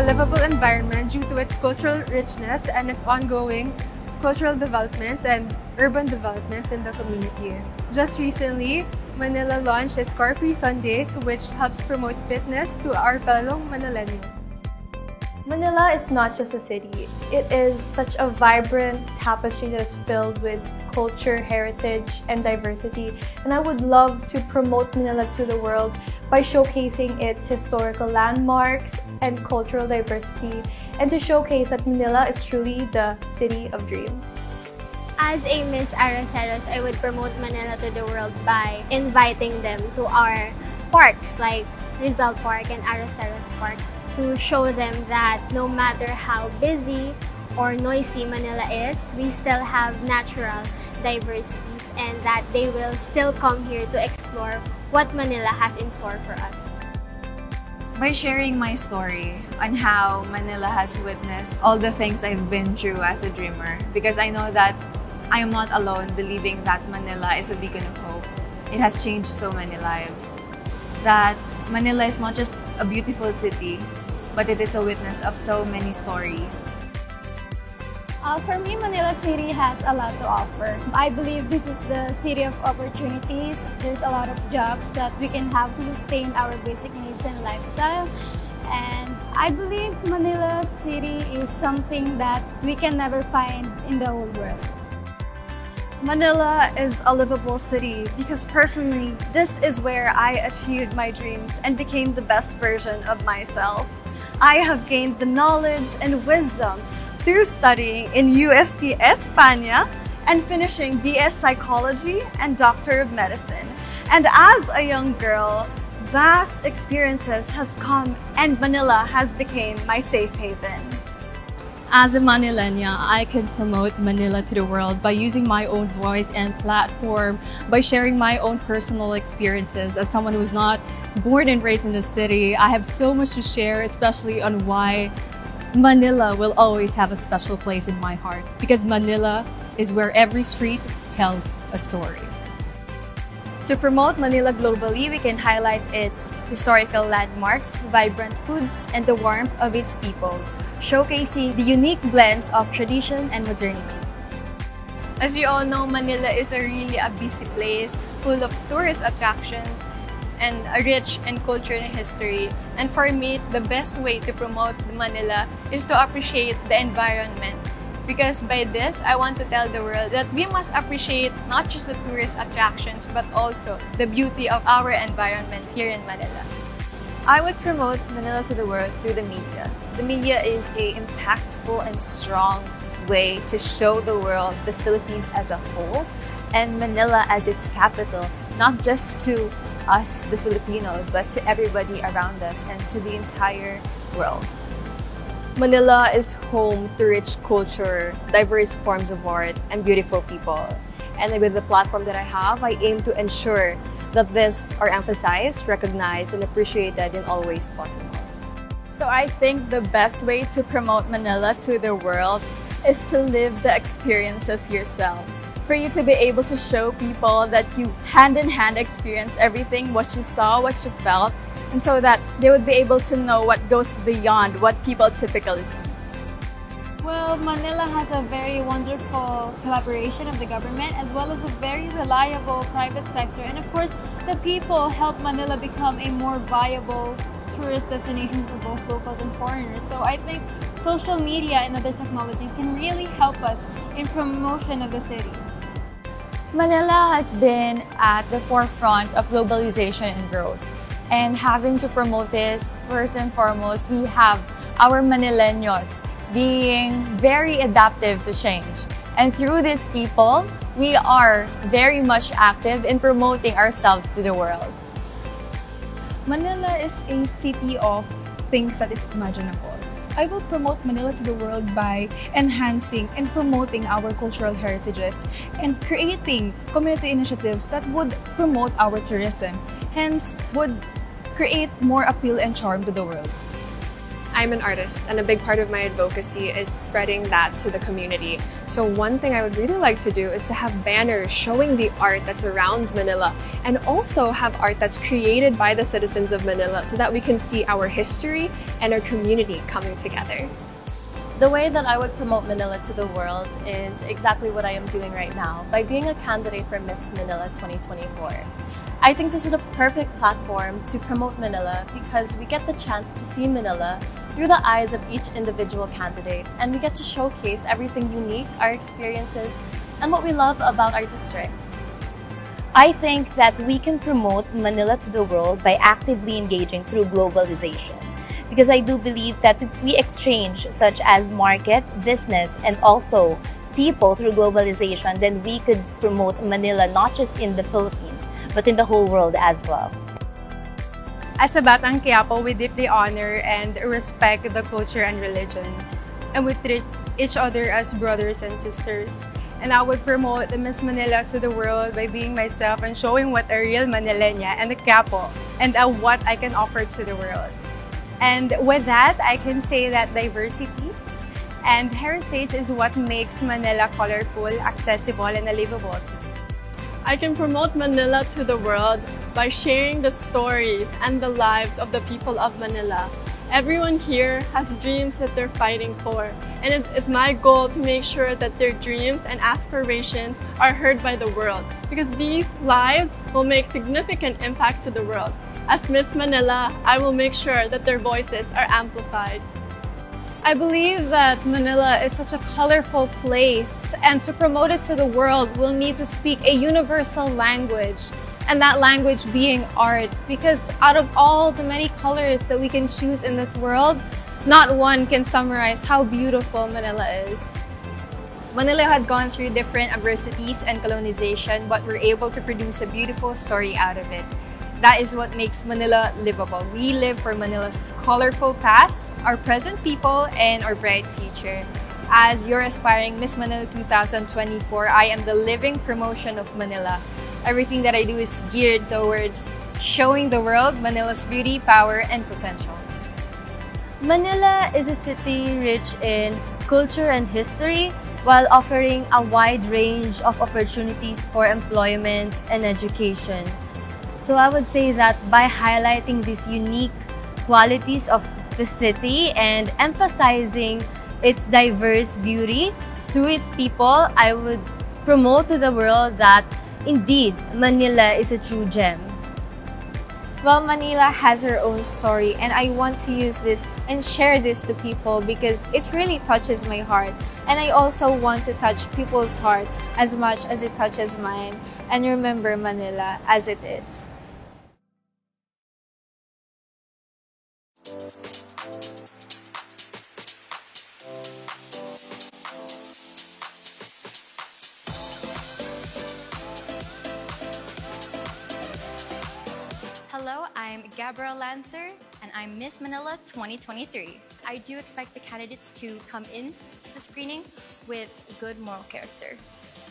a livable environment due to its cultural richness and its ongoing cultural developments and urban developments in the community. Just recently, Manila launched its Car-Free Sundays, which helps promote fitness to our fellow Manileños. Manila is not just a city. It is such a vibrant tapestry that is filled with culture, heritage, and diversity. And I would love to promote Manila to the world by showcasing its historical landmarks and cultural diversity, and to showcase that Manila is truly the city of dreams. As a Miss Araceros, I would promote Manila to the world by inviting them to our parks like Rizal Park and Araceros Park, to show them that no matter how busy or noisy Manila is, we still have natural diversities and that they will still come here to explore what Manila has in store for us. By sharing my story on how Manila has witnessed all the things I've been through as a dreamer, because I know that I am not alone believing that Manila is a beacon of hope. It has changed so many lives. That Manila is not just a beautiful city, but it is a witness of so many stories. For me, Manila City has a lot to offer. I believe this is the city of opportunities. There's a lot of jobs that we can have to sustain our basic needs and lifestyle. And I believe Manila City is something that we can never find in the whole world. Manila is a livable city because personally, this is where I achieved my dreams and became the best version of myself. I have gained the knowledge and wisdom through studying in UST España and finishing BS Psychology and Doctor of Medicine. And as a young girl, vast experiences has come and Manila has become my safe haven. As a Manileña, I can promote Manila to the world by using my own voice and platform, by sharing my own personal experiences. As someone who's not born and raised in the city, I have so much to share, especially on why Manila will always have a special place in my heart. Because Manila is where every street tells a story. To promote Manila globally, we can highlight its historical landmarks, vibrant foods, and the warmth of its people, showcasing the unique blends of tradition and modernity. As you all know, Manila is a really busy place full of tourist attractions and a rich and cultural history. And for me, the best way to promote Manila is to appreciate the environment. Because by this, I want to tell the world that we must appreciate not just the tourist attractions, but also the beauty of our environment here in Manila. I would promote Manila to the world through the media. The media is an impactful and strong way to show the world the Philippines as a whole and Manila as its capital, not just to us, the Filipinos, but to everybody around us and to the entire world. Manila is home to rich culture, diverse forms of art, and beautiful people. And with the platform that I have, I aim to ensure that these are emphasized, recognized, and appreciated in all ways possible. So I think the best way to promote Manila to the world is to live the experiences yourself. For you to be able to show people that you hand-in-hand experience everything, what you saw, what you felt, and so that they would be able to know what goes beyond what people typically see. Well, Manila has a very wonderful collaboration of the government as well as a very reliable private sector. And of course, the people help Manila become a more viable tourist destination for both locals and foreigners. So I think social media and other technologies can really help us in promotion of the city. Manila has been at the forefront of globalization and growth. And having to promote this, first and foremost, we have our Manileños being very adaptive to change. And through these people, we are very much active in promoting ourselves to the world. Manila is a city of things that is imaginable. I will promote Manila to the world by enhancing and promoting our cultural heritages and creating community initiatives that would promote our tourism, hence would create more appeal and charm to the world. I'm an artist, and a big part of my advocacy is spreading that to the community. So one thing I would really like to do is to have banners showing the art that surrounds Manila, and also have art that's created by the citizens of Manila so that we can see our history and our community coming together. The way that I would promote Manila to the world is exactly what I am doing right now by being a candidate for Miss Manila 2024. I think this is a perfect platform to promote Manila because we get the chance to see Manila through the eyes of each individual candidate, and we get to showcase everything unique, our experiences, and what we love about our district. I think that we can promote Manila to the world by actively engaging through globalization. Because I do believe that if we exchange such as market, business, and also people through globalization, then we could promote Manila not just in the Philippines, but in the whole world as well. As a Batang Quiapo, we deeply honor and respect the culture and religion, and we treat each other as brothers and sisters. And I would promote the Miss Manila to the world by being myself and showing what a real Manilena and a Quiapo and what I can offer to the world. And with that, I can say that diversity and heritage is what makes Manila colorful, accessible, and a livable city. I can promote Manila to the world by sharing the stories and the lives of the people of Manila. Everyone here has dreams that they're fighting for, and it is my goal to make sure that their dreams and aspirations are heard by the world, because these lives will make significant impacts to the world. As Miss Manila, I will make sure that their voices are amplified. I believe that Manila is such a colorful place, and to promote it to the world, we'll need to speak a universal language, and that language being art, because out of all the many colors that we can choose in this world, not one can summarize how beautiful Manila is. Manila had gone through different adversities and colonization, but we're able to produce a beautiful story out of it. That is what makes Manila livable. We live for Manila's colorful past, our present people, and our bright future. As your aspiring Miss Manila 2024, I am the living promotion of Manila. Everything that I do is geared towards showing the world Manila's beauty, power, and potential. Manila is a city rich in culture and history while offering a wide range of opportunities for employment and education. So I would say that by highlighting these unique qualities of the city and emphasizing its diverse beauty through its people, I would promote to the world that indeed Manila is a true gem. Well, Manila has her own story, and I want to use this and share this to people because it really touches my heart. And I also want to touch people's heart as much as it touches mine, and remember Manila as it is. Hello, I'm Gabrielle Lancer, and I'm Miss Manila 2023. I do expect the candidates to come in to the screening with good moral character.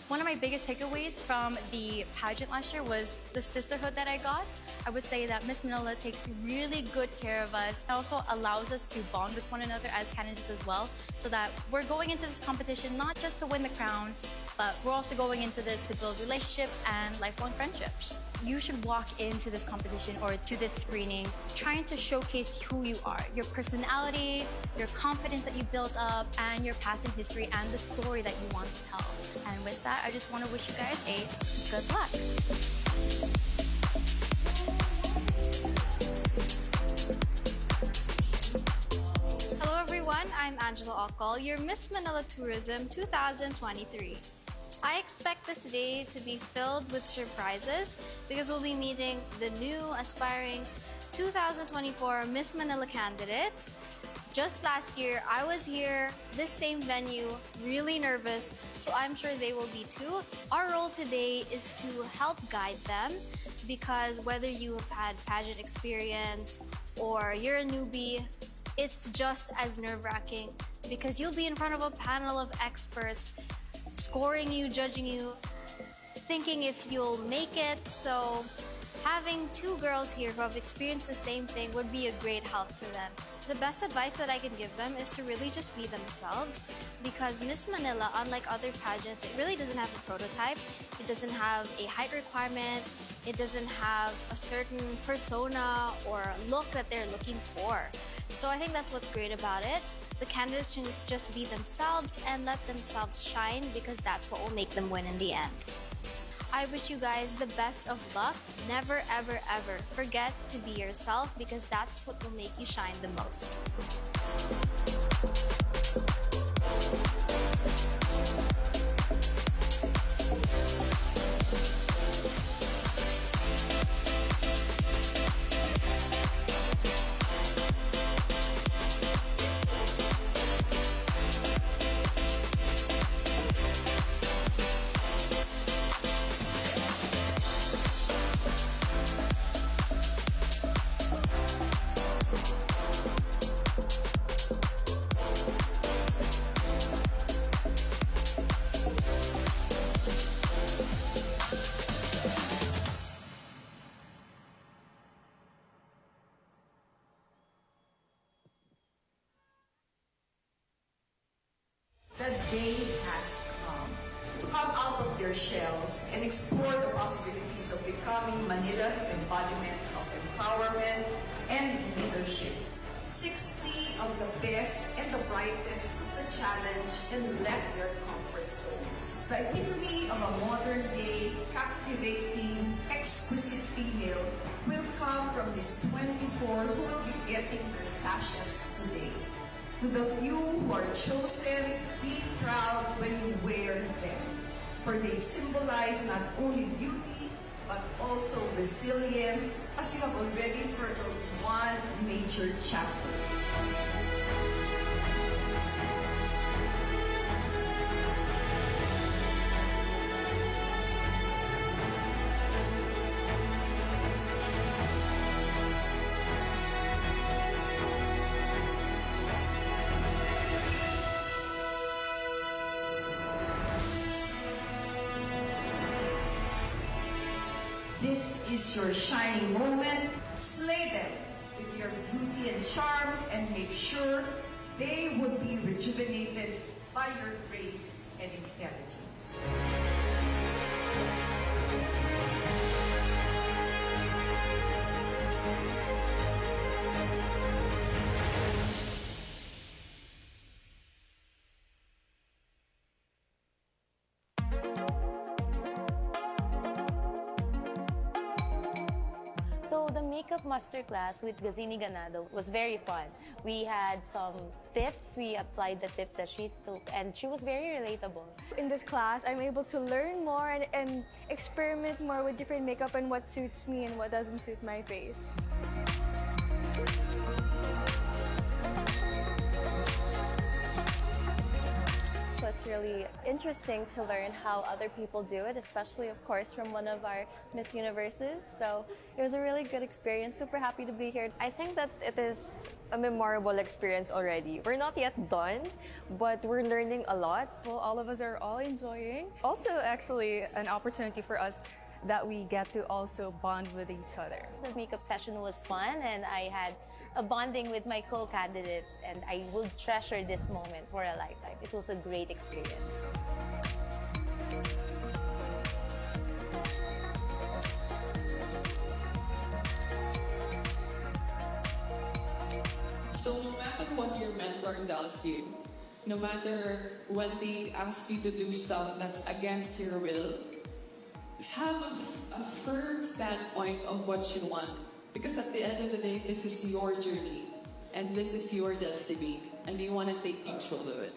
One of my biggest takeaways from the pageant last year was the sisterhood that I got. I would say that Miss Manila takes really good care of us and also allows us to bond with one another as candidates as well, so that we're going into this competition not just to win the crown, but we're also going into this to build relationships and lifelong friendships. You should walk into this competition or to this screening trying to showcase who you are, your personality, your confidence that you built up, and your past and history and the story that you want to tell. And with that, I just want to wish you guys a good luck. Hello everyone, I'm Angela Okol, your Miss Manila Tourism 2023. I expect this day to be filled with surprises because we'll be meeting the new aspiring 2024 Miss Manila candidates. Just last year, I was here, this same venue, really nervous, so I'm sure they will be too. Our role today is to help guide them because whether you have had pageant experience or you're a newbie, it's just as nerve-wracking because you'll be in front of a panel of experts scoring you, judging you, thinking if you'll make it. So Having two girls here who have experienced the same thing would be a great help to them. The best advice that I can give them is to really just be themselves, because Miss Manila, unlike other pageants, it really doesn't have a prototype. It doesn't have a height requirement. It doesn't have a certain persona or look that they're looking for. So I think that's what's great about it. The candidates can just be themselves and let themselves shine, because that's what will make them win in the end. I wish you guys the best of luck. Never, ever, ever forget to be yourself, because that's what will make you shine the most. The day has come to come out of their shells and explore the possibilities of becoming Manila's embodiment of empowerment and leadership. 60 of the best and the brightest took the challenge and left their comfort zones. The epitome of a modern-day, captivating, exquisite female will come from these 24 who will be getting their sashes today. To the few who are chosen, be proud when you wear them, for they symbolize not only beauty, but also resilience, as you have already hurdled one major chapter. This is your shining moment. Slay them with your beauty and charm, and make sure they would be rejuvenated by your grace and intelligence. So the makeup masterclass with Gazini Ganado was very fun. We had some tips, we applied the tips that she took, and she was very relatable. In this class, I'm able to learn more and experiment more with different makeup and what suits me and what doesn't suit my face. So it's really interesting to learn how other people do it, especially, of course, from one of our Miss Universes. So it was a really good experience. Super happy to be here. I think that it is a memorable experience already. We're not yet done, but we're learning a lot. Well, all of us are all enjoying. Also, actually, an opportunity for us that we get to also bond with each other. The makeup session was fun, and I had a bonding with my co-candidates, and I will treasure this moment for a lifetime. It was a great experience. So no matter what your mentor tells you, no matter when they ask you to do stuff that's against your will, have a firm standpoint of what you want. Because at the end of the day, this is your journey, and this is your destiny, and you want to take control of it.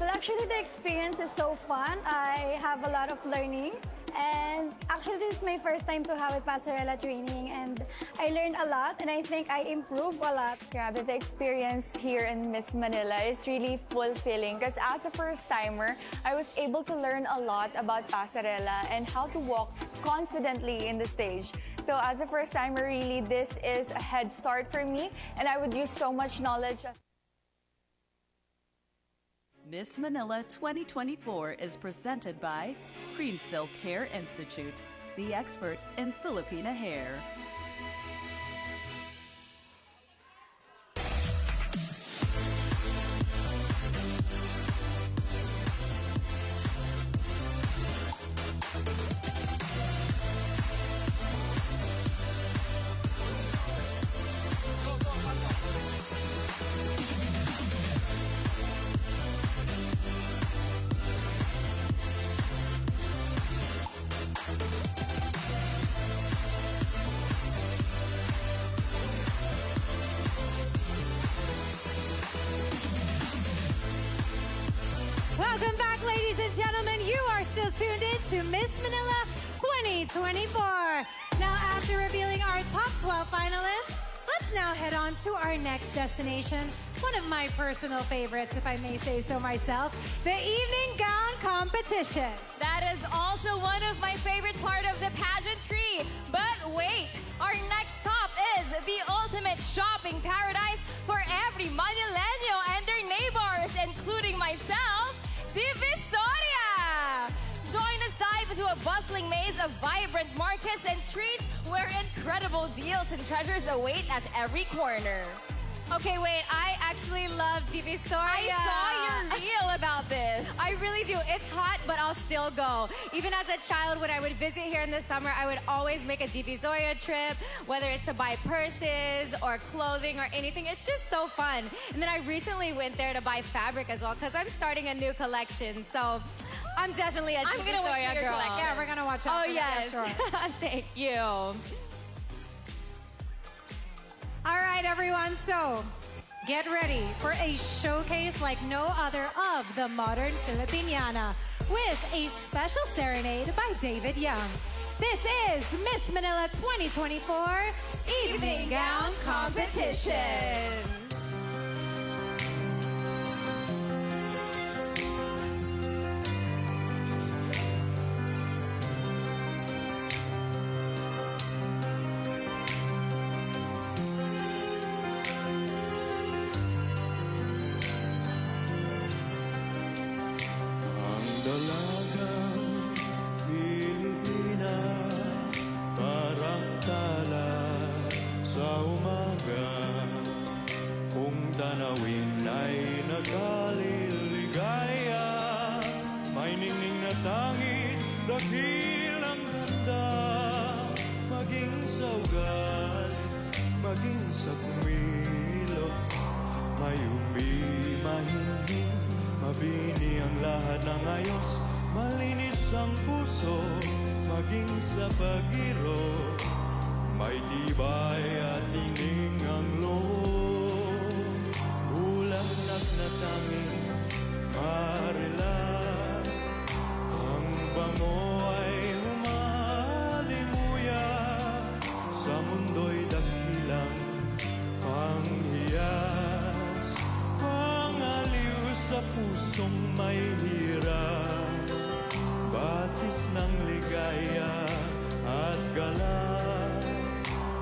Well, actually, the experience is so fun. I have a lot of learnings. And actually, this is my first time to have a passerella training, and I learned a lot, and I think I improved a lot. Grabe, the experience here in Miss Manila is really fulfilling because as a first-timer, I was able to learn a lot about passerella and how to walk confidently in the stage. So as a first-timer, really, this is a head start for me, and I would use so much knowledge. Miss Manila 2024 is presented by Cream Silk Hair Institute, the expert in Filipina hair. Welcome back, ladies and gentlemen. You are still tuned in to Miss Manila 2024. Now, after revealing our top 12 finalists, let's now head on to our next destination. One of my personal favorites, if I may say so myself, the evening gown competition. That is also one of my favorite part of the pageantry. But wait, our next stop is the ultimate shopping paradise for every Manileño and their neighbors, including myself, Divisoria! Join us dive into a bustling maze of vibrant markets and streets where incredible deals and treasures await at every corner. Okay, wait, I actually love Divisoria. I saw your reel about this. I really do. It's hot, but I'll still go. Even as a child, when I would visit here in the summer, I would always make a Divisoria trip, whether it's to buy purses or clothing or anything. It's just so fun. And then I recently went there to buy fabric as well because I'm starting a new collection. So I'm definitely a Divisoria girl. Yeah, we're gonna watch out for that, sure. Thank you. All right, everyone, so get ready for a showcase like no other of the modern Filipiniana with a special serenade by David Young. This is Miss Manila 2024 Evening Gown Competition. Dalagang Pilipina, parang tala sa umaga. Kung tanawin ay nagaliligaya, may ningning na tangit, dakilang ganda. Maging sa ugali, maging sa kumilos, may mahingin, mabini ang lahat ng ayos, malinis ang puso, maging sa pag-iro, may tibay at tining ang loob. Bulaklak na tanging marila, ang bango ay humalimuya, sa mundo'y dakilang panghiyas, pangaliw sa pusong may hirap, batis ng ligaya at galak,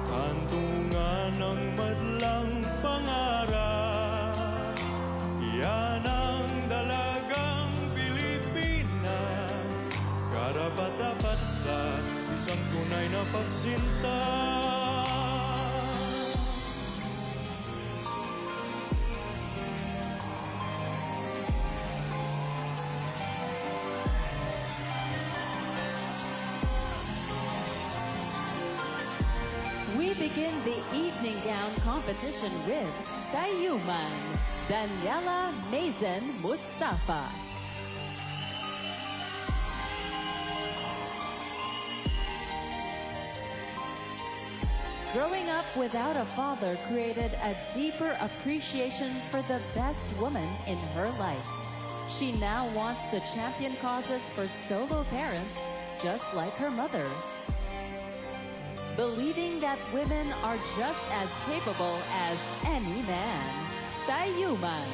kantungan ng madlang pangarap. Yan ang dalagang Pilipina, karapat-dapat sa isang tunay na pagsinta. We begin the evening gown competition with Dayuman, Daniela Mazen Mustafa. Growing up without a father created a deeper appreciation for the best woman in her life. She now wants to champion causes for solo parents, just like her mother. Believing that women are just as capable as any man. Dayuman.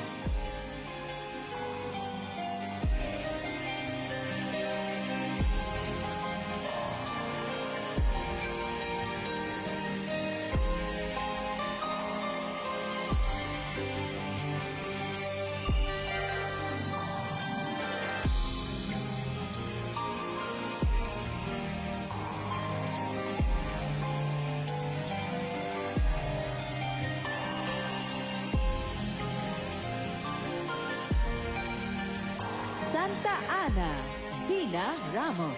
Ana Zina Ramos.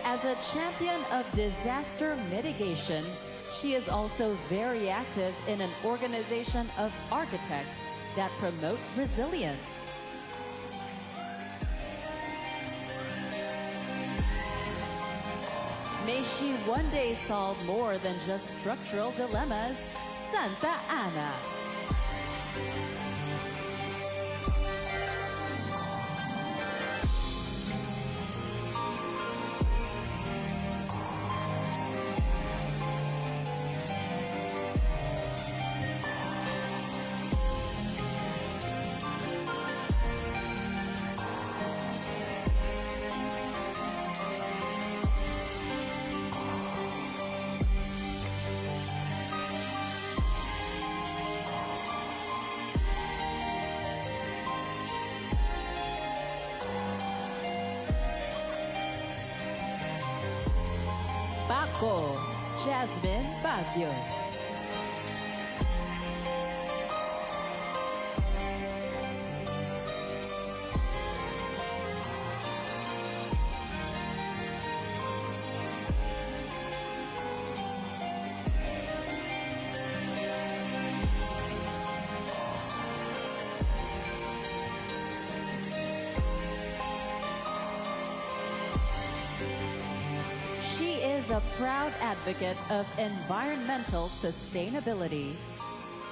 As a champion of disaster mitigation, she is also very active in an organization of architects that promote resilience. May she one day solve more than just structural dilemmas. Santa Ana. Paco, Jasmine Baguio. She is a proud advocate of environmental sustainability.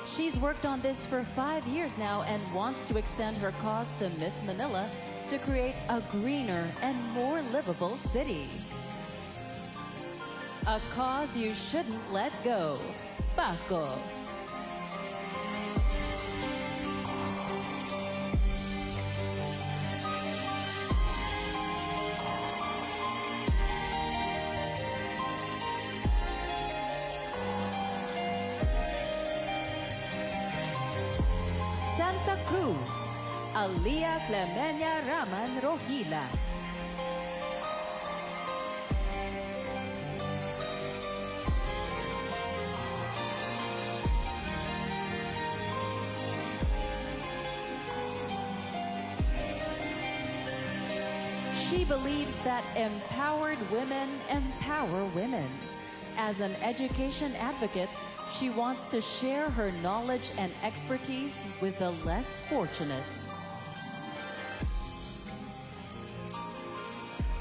She's worked on this for 5 years now and wants to extend her cause to Miss Manila to create a greener and more livable city. A cause you shouldn't let go. Paco. Santa Cruz, Alia Clemenia Raman Rohila. She believes that empowered women empower women. As an education advocate, she wants to share her knowledge and expertise with the less fortunate.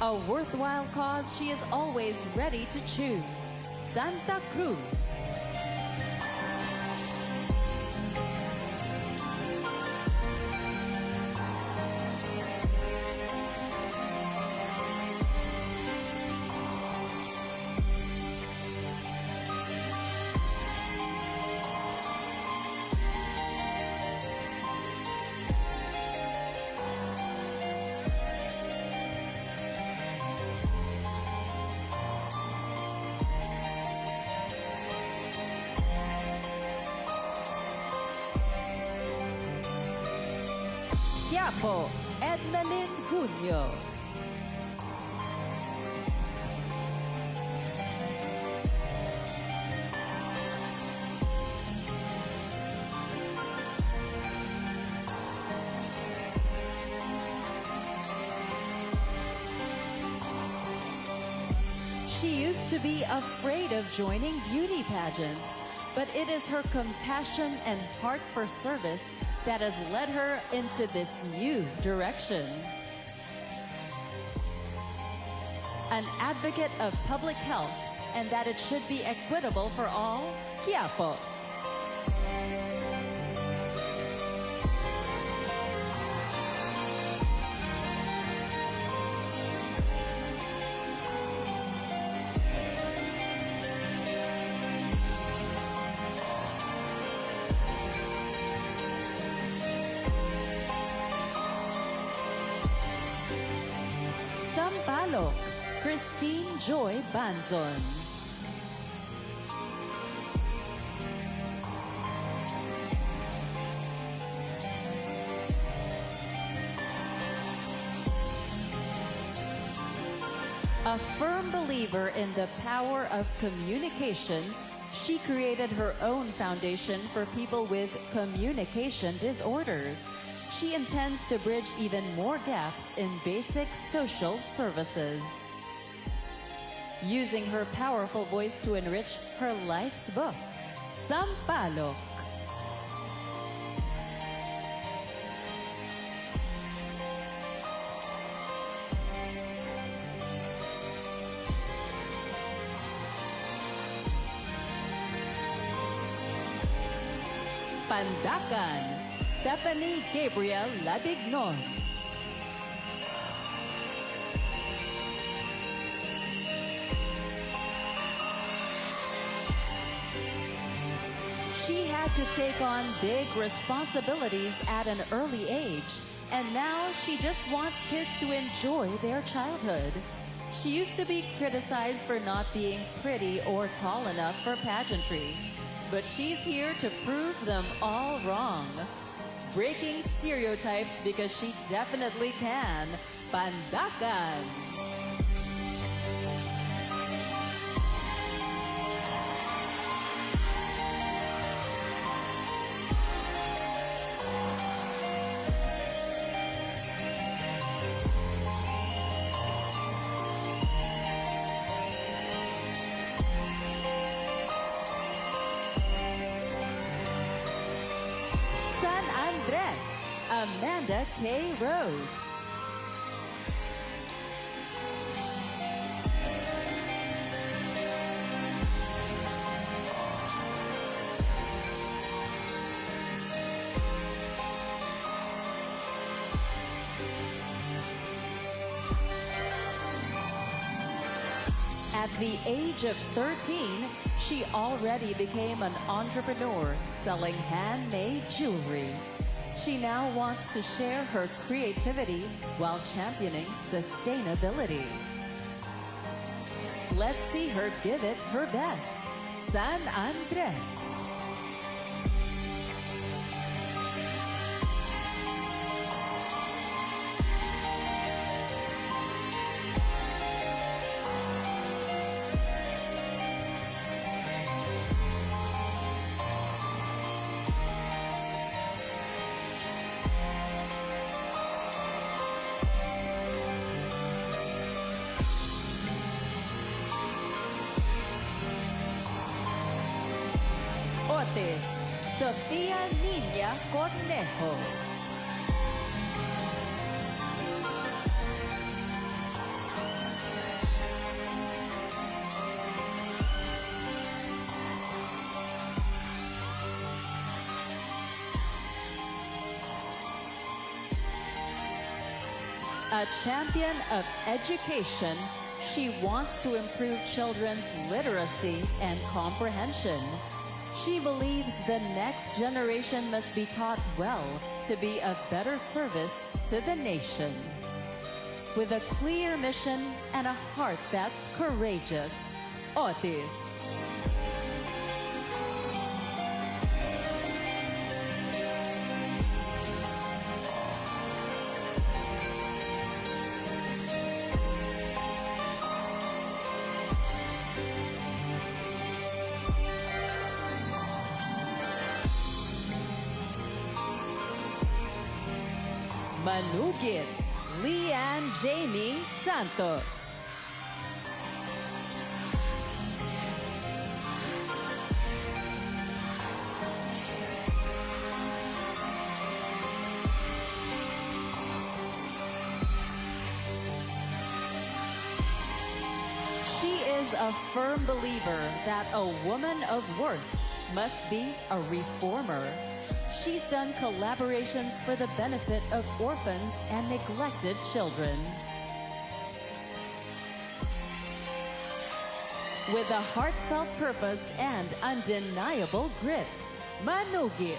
A worthwhile cause she is always ready to choose. Santa Cruz. Quiapo, Ednalyn Junio. She used to be afraid of joining beauty pageants, but it is her compassion and heart for service that has led her into this new direction. An advocate of public health and that it should be equitable for all, Quiapo. Sampaloc, Christine Joy Banzon. A firm believer in the power of communication, she created her own foundation for people with communication disorders. She intends to bridge even more gaps in basic social services. Using her powerful voice to enrich her life's book, Sampalok. Pandakan, Stephanie Gabriel Ladignon. She had to take on big responsibilities at an early age, and now she just wants kids to enjoy their childhood. She used to be criticized for not being pretty or tall enough for pageantry, but she's here to prove them all wrong. Breaking stereotypes because she definitely can. Pandakan. San Andres, Amanda K. Rhodes. At the age of 13, she already became an entrepreneur selling handmade jewelry. She now wants to share her creativity while championing sustainability. Let's see her give it her best. San Andres. Otis, Sofia Niña Cornejo. A champion of education, she wants to improve children's literacy and comprehension. She believes the next generation must be taught well to be of better service to the nation. With a clear mission and a heart that's courageous, Otis. Manugit, Leanne Jamie Santos. She is a firm believer that a woman of worth must be a reformer. She's done collaborations for the benefit of orphans and neglected children. With a heartfelt purpose and undeniable grit, Manugit.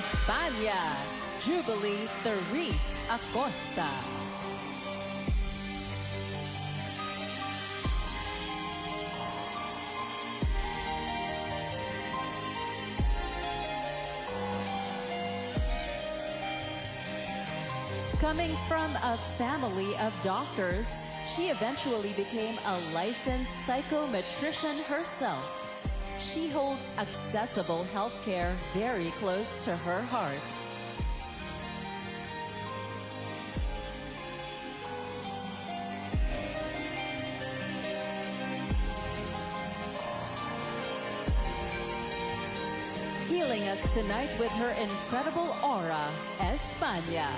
España, Jubilee Therese Acosta. Coming from a family of doctors, she eventually became a licensed psychometrician herself. She holds accessible healthcare very close to her heart. Healing us tonight with her incredible aura, España.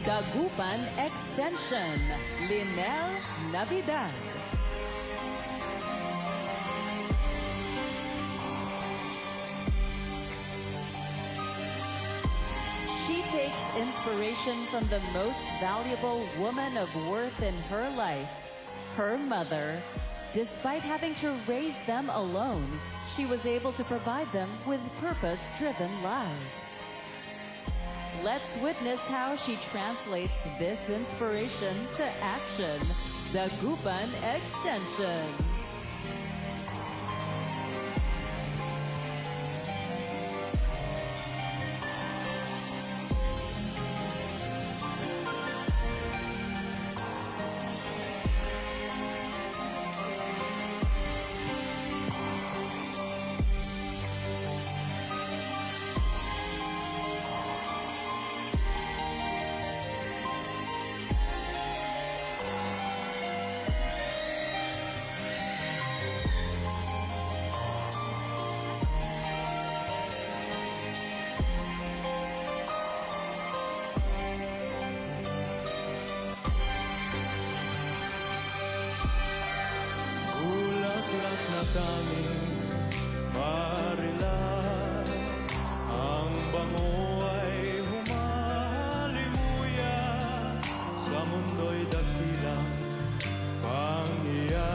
Dagupan Extension, Linel Navidad. She takes inspiration from the most valuable woman of worth in her life, her mother. Despite having to raise them alone, she was able to provide them with purpose-driven lives. Let's witness how she translates this inspiration to action. The Dagupan Extension. tanging marila. Ang bango ay humalimuya, sa mundo'y dakilang pangiyas.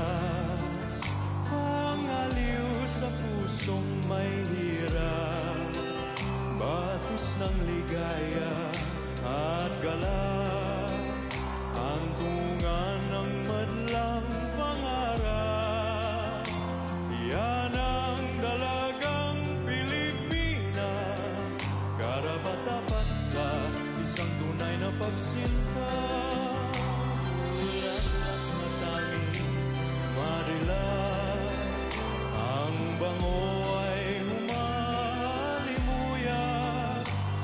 Ang aliw sa pusong may hirap, batis ng ligaya at galak. Ang tungan ng madlang pangarap, yan ang dalagang Pilipina. Karapat-dapat sa isang tunay na pagsinta. Lahat na tanging marilat, ang bango ay humalimuyak,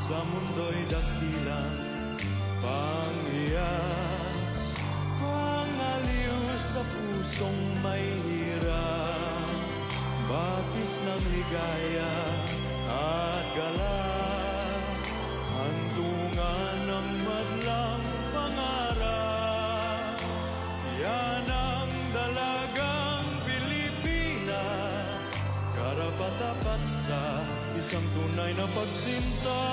sa mundo'y dakilang pangiyas. Ang aliw sa pusong may hirap, batis ng ligaya at galak. Hantungan ng madlang pangarap, yan ang dalagang Pilipina. Karapat-dapat sa isang tunay na pagsinta.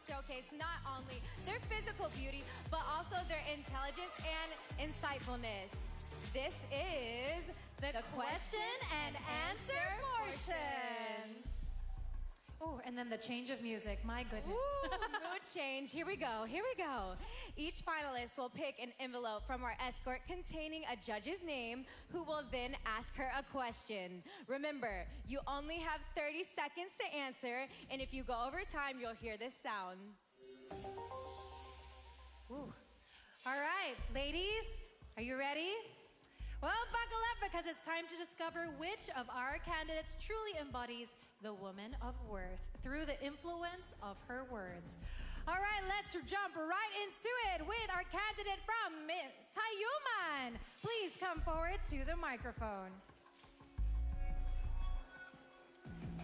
showcase not only their physical beauty, but also their intelligence and insightfulness. This is the question and answer portion. Oh, and then the change of music. My goodness. Ooh, mood change. Here we go. Here we go. Each finalist will pick an envelope from our escort containing a judge's name, who will then ask her a question. Remember, you only have 30 seconds to answer, and if you go over time, you'll hear this sound. Ooh. All right, ladies, are you ready? Well, buckle up because it's time to discover which of our candidates truly embodies the woman of worth through the influence of her words. All right, let's jump right into it with our candidate from Tayuman. Please come forward to the microphone.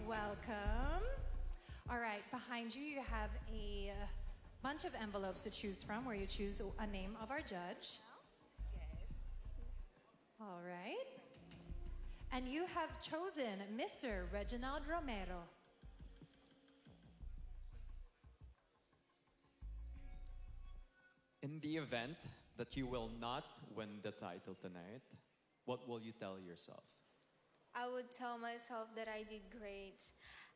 Welcome. All right, behind you, you have a bunch of envelopes to choose from where you choose a name of our judge. All right. And you have chosen Mr. Reginald Romero. In the event that you will not win the title tonight, what will you tell yourself? I would tell myself that I did great.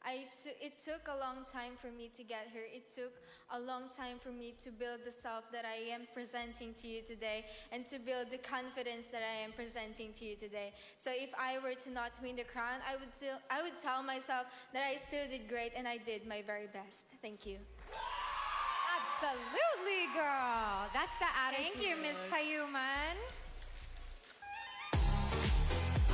It took a long time for me to get here. It took a long time for me to build the self that I am presenting to you today and to build the confidence that I am presenting to you today. So if I were to not win the crown, I would tell myself that I still did great and I did my very best. Thank you. Absolutely, girl. That's the attitude. Thank you, Miss Tayuman.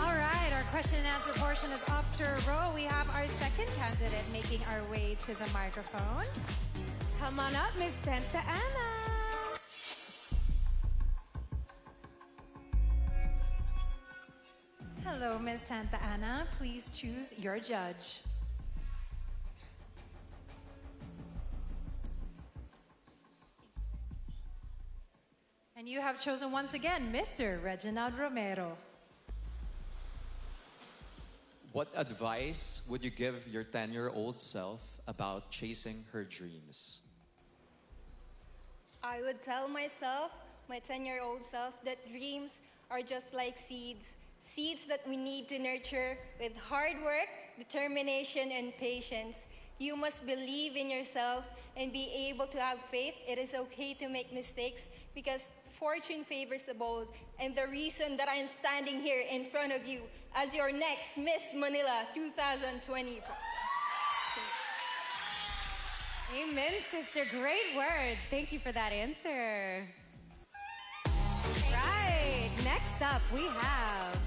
All right, our question and answer portion is off to a roll. We have our second candidate making our way to the microphone. Come on up, Miss Santa Ana. Hello, Miss Santa Ana. Please choose your judge. And you have chosen once again, Mr. Reginald Romero. What advice would you give your 10-year-old self about chasing her dreams? I would tell myself, my 10-year-old self, that dreams are just like seeds. Seeds that we need to nurture with hard work, determination, and patience. You must believe in yourself and be able to have faith. It is okay to make mistakes because fortune favors the bold. And the reason that I'm standing here in front of you as your next Miss Manila 2024. Amen, sister. Great words. Thank you for that answer. Right. Next up, we have...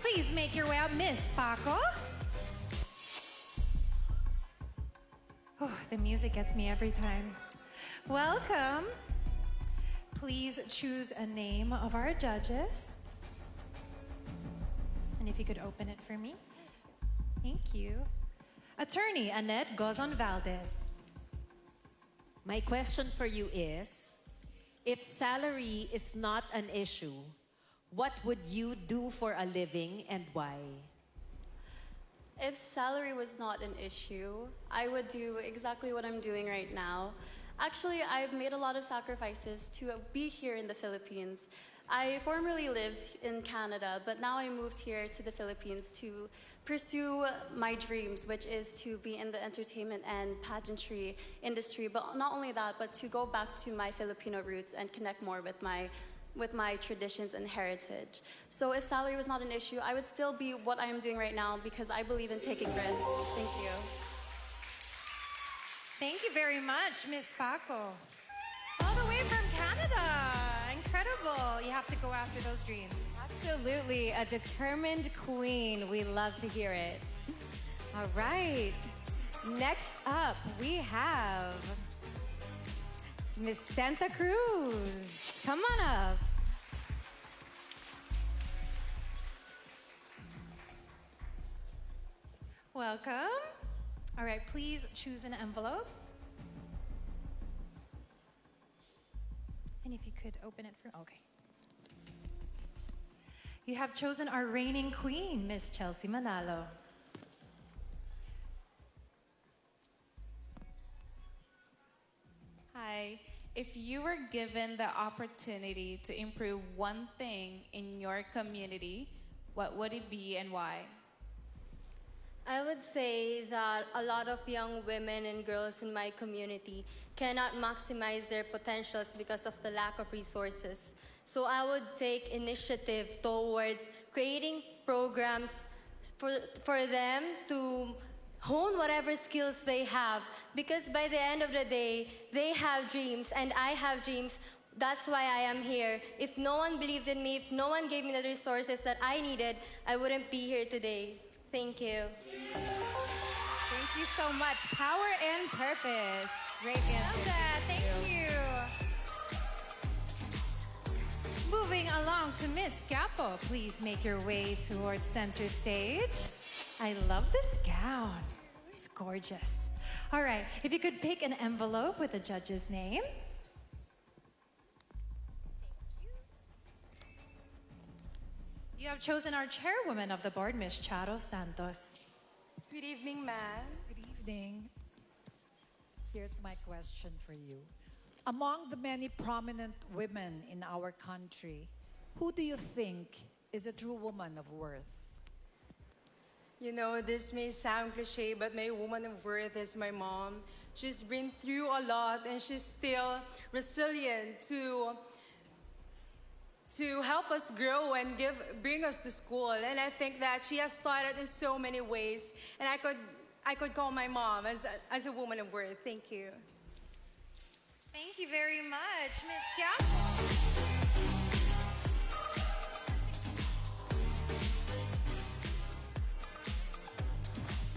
Please make your way out, Miss Paco. Oh, the music gets me every time. Welcome. Please choose a name of our judges. And if you could open it for me. Thank you. Attorney Annette Gozon Valdez. My question for you is, if salary is not an issue, what would you do for a living and why? If salary was not an issue, I would do exactly what I'm doing right now. Actually, I've made a lot of sacrifices to be here in the Philippines. I formerly lived in Canada, but now I moved here to the Philippines to pursue my dreams, which is to be in the entertainment and pageantry industry. But not only that, but to go back to my Filipino roots and connect more with my traditions and heritage. So if salary was not an issue, I would still be what I am doing right now because I believe in taking risks. Thank you. Thank you very much, Miss Paco. All the way from Canada. Incredible. You have to go after those dreams. Absolutely. A determined queen. We love to hear it. All right. Next up, we have Miss Santa Cruz. Come on up. Welcome. All right, please choose an envelope. And if you could open it for, okay. You have chosen our reigning queen, Miss Chelsea Manalo. If you were given the opportunity to improve one thing in your community, what would it be and why? I would say that a lot of young women and girls in my community cannot maximize their potentials because of the lack of resources. So I would take initiative towards creating programs for them to hone whatever skills they have, because by the end of the day, they have dreams and I have dreams. That's why I am here. If no one believed in me, if no one gave me the resources that I needed, I wouldn't be here today. Thank you. Thank you so much. Power and purpose. Great answer. Love that. Thank you. Moving along to Miss Capo. Please make your way towards center stage. I love this gown. It's gorgeous. All right, if you could pick an envelope with the judge's name. You have chosen our chairwoman of the board, Ms. Charo Santos. Good evening, ma'am. Good evening. Here's my question for you. Among the many prominent women in our country, who do you think is a true woman of worth? You know, this may sound cliche, but my woman of worth is my mom. She's been through a lot and she's still resilient to help us grow and bring us to school. And I think that she has started in so many ways. And I could call my mom as a woman of worth. Thank you. Thank you very much, Miss Capo.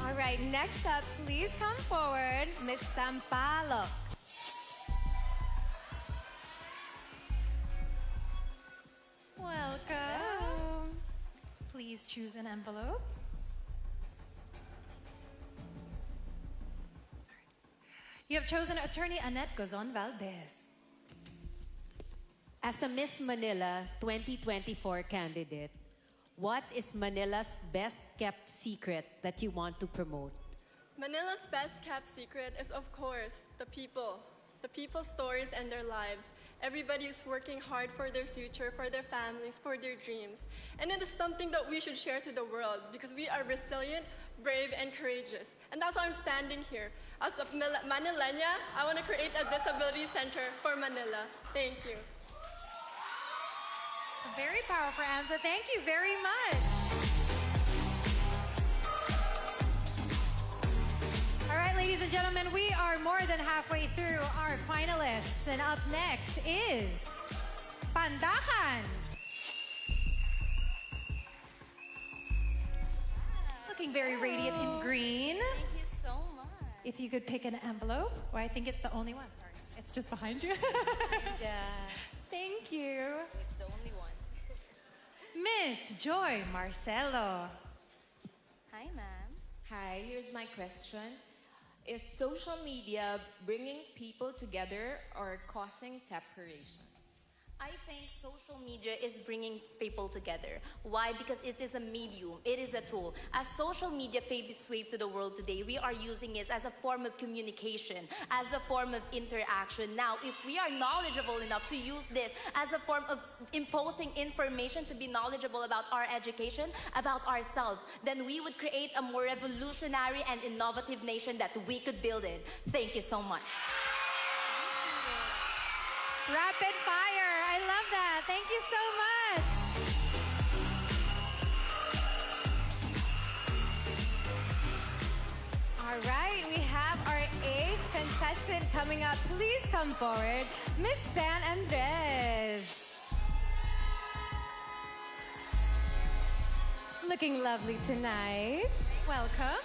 All right, next up, please come forward, Miss Sampalo. Welcome. Please choose an envelope. You have chosen attorney Annette Gozon Valdez. As a Miss Manila 2024 candidate, what is Manila's best kept secret that you want to promote? Manila's best kept secret is, of course, the people's stories and their lives. Everybody is working hard for their future, for their families, for their dreams. And it is something that we should share to the world because we are resilient, brave, and courageous. And that's why I'm standing here. As a Manilena, I want to create a disability center for Manila. Thank you. A very powerful answer. Thank you very much. All right, ladies and gentlemen, we are more than halfway through our finalists. And up next is Pandakan. Looking very radiant in green. Thank you so much. If you could pick an envelope, or I think it's the only one. Sorry, it's just behind you. Thank you. Oh, it's the only one. Miss Joy Marcelo. Hi, ma'am. Hi, here's my question. Is social media bringing people together or causing separation? I think social media is bringing people together. Why? Because it is a medium, it is a tool. As social media paved its way to the world today, we are using it as a form of communication, as a form of interaction. Now, if we are knowledgeable enough to use this as a form of imposing information to be knowledgeable about our education, about ourselves, then we would create a more revolutionary and innovative nation that we could build in. Thank you so much. Rapid fire. I love that. Thank you so much. All right, we have our 8th contestant coming up. Please come forward, Miss San Andres. Looking lovely tonight. Welcome.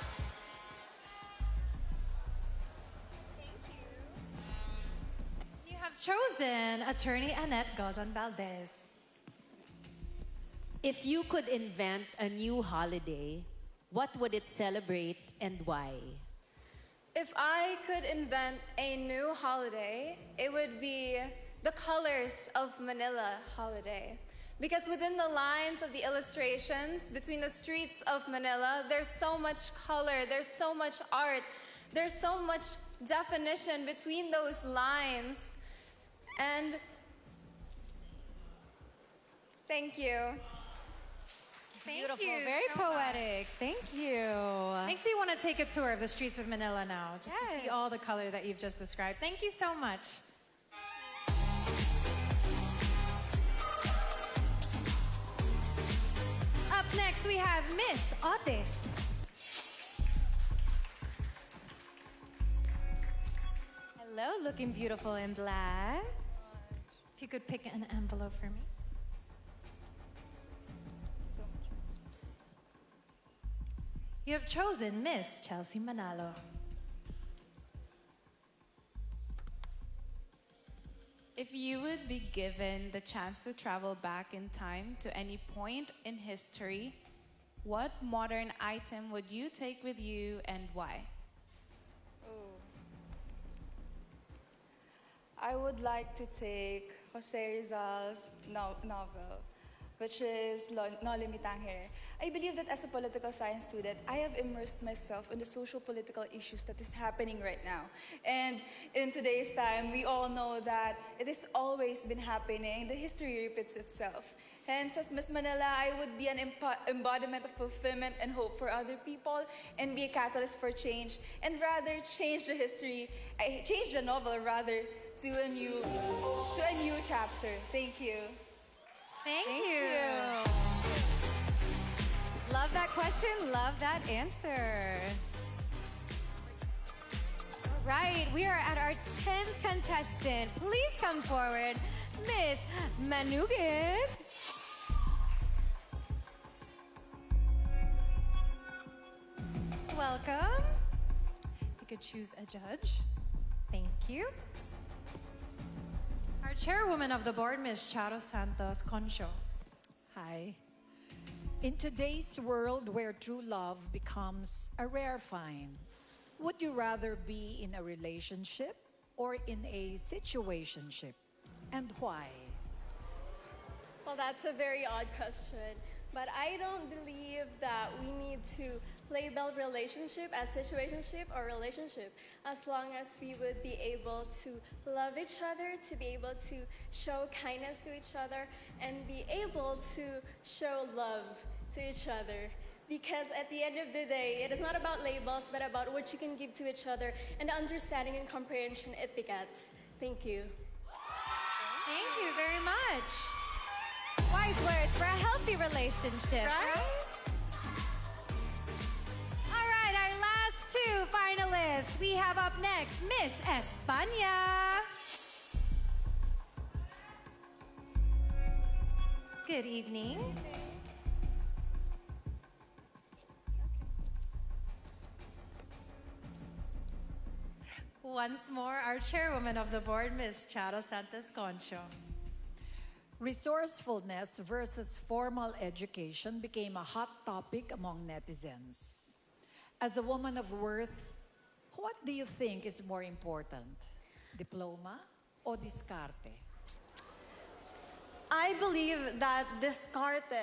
Chosen attorney Annette Gozon Valdez. If you could invent a new holiday, what would it celebrate and why? If I could invent a new holiday, it would be the colors of Manila holiday. Because within the lines of the illustrations, between the streets of Manila, there's so much color, there's so much art, there's so much definition between those lines. And thank you. Beautiful, you very so poetic. Thank you. Makes me want to take a tour of the streets of Manila now, just to see all the color that you've just described. Thank you so much. Up next, we have Miss Otis. Hello, looking beautiful in black. If you could pick an envelope for me. You have chosen Miss Chelsea Manalo. If you would be given the chance to travel back in time to any point in history, what modern item would you take with you and why? I would like to take Jose Rizal's novel, which is No Limitang Here. I believe that as a political science student, I have immersed myself in the social political issues that is happening right now. And in today's time, we all know that it has always been happening. The history repeats itself. Hence, as Miss Manila, I would be an embodiment of fulfillment and hope for other people and be a catalyst for change and rather change the history, change the novel rather to a new chapter. Thank you. Thank you. Love that question, love that answer. All right, we are at our 10th contestant. Please come forward, Miss Manugit. Welcome. You could choose a judge. Thank you. Our chairwoman of the board, Ms. Charo Santos Concho. Hi. In today's world where true love becomes a rare find, would you rather be in a relationship or in a situationship? And why? Well, that's a very odd question. But I don't believe that we need to label relationship as situationship or relationship, as long as we would be able to love each other, to be able to show kindness to each other, and be able to show love to each other. Because at the end of the day, it is not about labels, but about what you can give to each other and the understanding and comprehension it begets. Thank you. Thank you very much. Wise words for a healthy relationship, right? All right, our last two finalists. We have up next Miss España. Good evening. Once more, our chairwoman of the board, Ms. Charo Santos Concho. Resourcefulness versus formal education became a hot topic among netizens. As a woman of worth, what do you think is more important? Diploma o discarte? I believe that discarte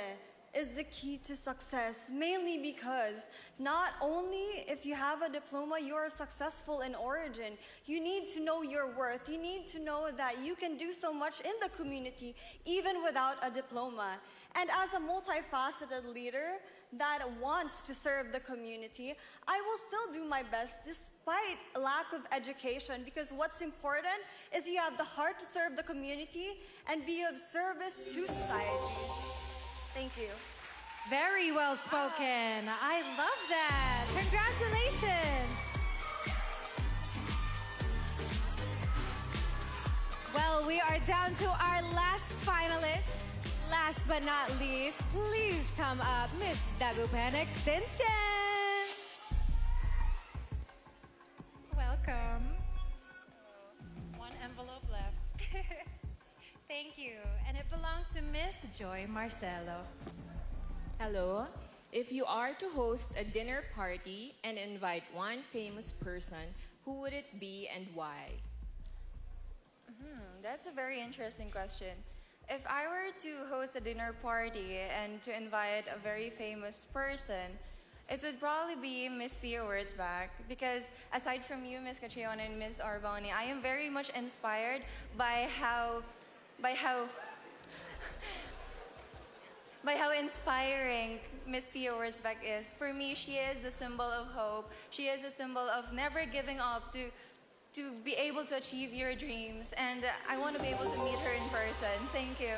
is the key to success, mainly because not only if you have a diploma, you are successful in origin. You need to know your worth. You need to know that you can do so much in the community, even without a diploma. And as a multifaceted leader that wants to serve the community, I will still do my best despite lack of education, because what's important is you have the heart to serve the community and be of service to society. Thank you. Very well spoken. I love that. Congratulations. Well, we are down to our last finalist. Last but not least, please come up, Miss Dagupan Extension. Welcome. One envelope left. Thank you. And it belongs to Miss Joy Marcelo. Hello. If you are to host a dinner party and invite one famous person, who would it be and why? That's a very interesting question. If I were to host a dinner party and to invite a very famous person, It would probably be Miss Pia Wurtzbach because aside from you, Miss Catriona and Miss Arboni, I am very much inspired by how inspiring Miss Pia Wurtzbach is. For me, she is the symbol of hope. She is a symbol of never giving up to be able to achieve your dreams. And I want to be able to meet her in person. Thank you.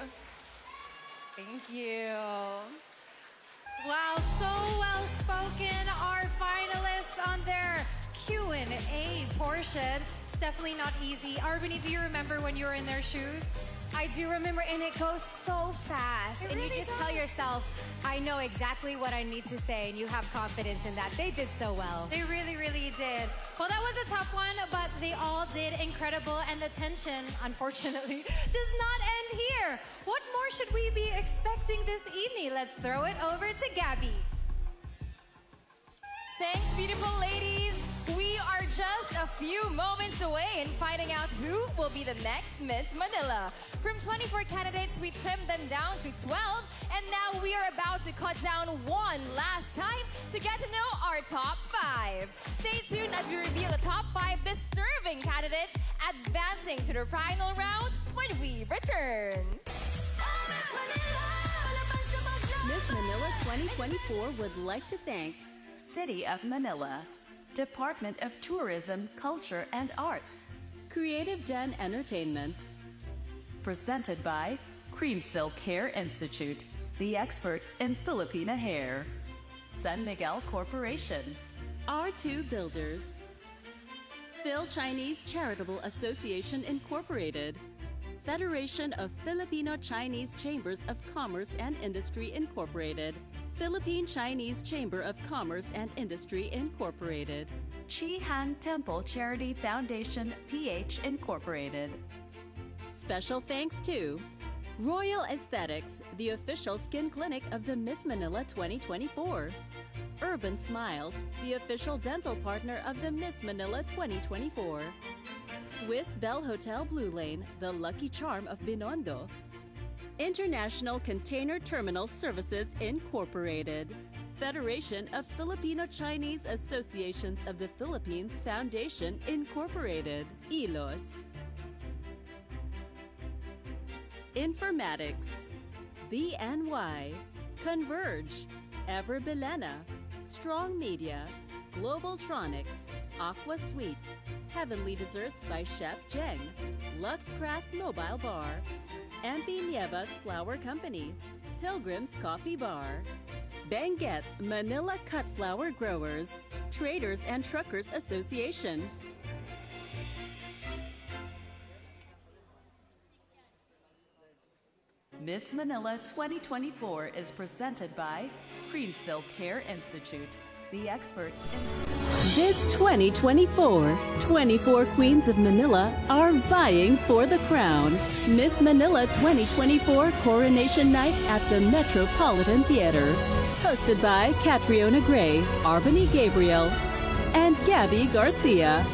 Thank you. Wow, so well spoken. Our finalists on their Q&A portion. It's definitely not easy. Arbany, do you remember when you were in their shoes? I do remember, and it goes so fast. It And really you just does. tell yourself, I know exactly what I need to say, and you have confidence in that. They did so well. They really, really did. Well, that was a tough one, but they all did incredible, and the tension, unfortunately, does not end here. What more should we be expecting this evening? Let's throw it over to Gabby. Thanks, beautiful ladies. We are just a few moments away in finding out who will be the next Miss Manila. From 24 candidates, we trimmed them down to 12, and now we are about to cut down one last time to get to know our top 5. Stay tuned as we reveal the top 5 deserving candidates advancing to the final round when we return. Miss Manila 2024 would like to thank City of Manila, Department of Tourism, Culture and Arts, Creative Den Entertainment. Presented by Cream Silk Hair Institute, the expert in Filipina hair. San Miguel Corporation, R2 Builders, Phil Chinese Charitable Association Incorporated, Federation of Filipino Chinese Chambers of Commerce and Industry Incorporated, Philippine Chinese Chamber of Commerce and Industry Incorporated, Chi Han Temple Charity Foundation PH Incorporated. Special thanks to Royal Aesthetics, the official skin clinic of the Miss Manila 2024. Urban Smiles, the official dental partner of the Miss Manila 2024. Swiss Bell Hotel Blue Lane, the lucky charm of Binondo. International Container Terminal Services Incorporated. Federation of Filipino Chinese Associations of the Philippines Foundation Incorporated. ILOS. Informatics. BNY. Converge. Ever Belena. Strong Media. Globaltronics. Aqua Sweet. Heavenly Desserts by Chef Jeng. Lux Craft Mobile Bar. Ampi Nievas Flour Company. Pilgrim's Coffee Bar. Benguet Manila Cut Flour Growers. Traders and Truckers Association. Miss Manila 2024 is presented by Cream Silk Hair Institute, the expert in... This 2024, 24 Queens of Manila are vying for the crown. Miss Manila 2024 Coronation Night at the Metropolitan Theater. Hosted by Catriona Gray, Arbany Gabriel, and Gabby Garcia.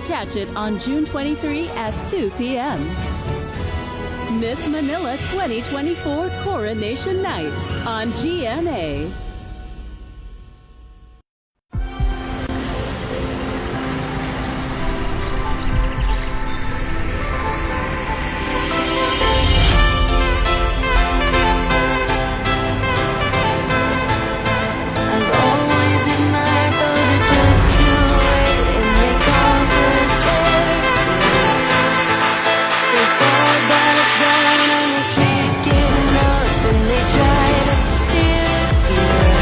Catch it on June 23 at 2 p.m. Miss Manila 2024 Coronation Night on GMA. They try to steer you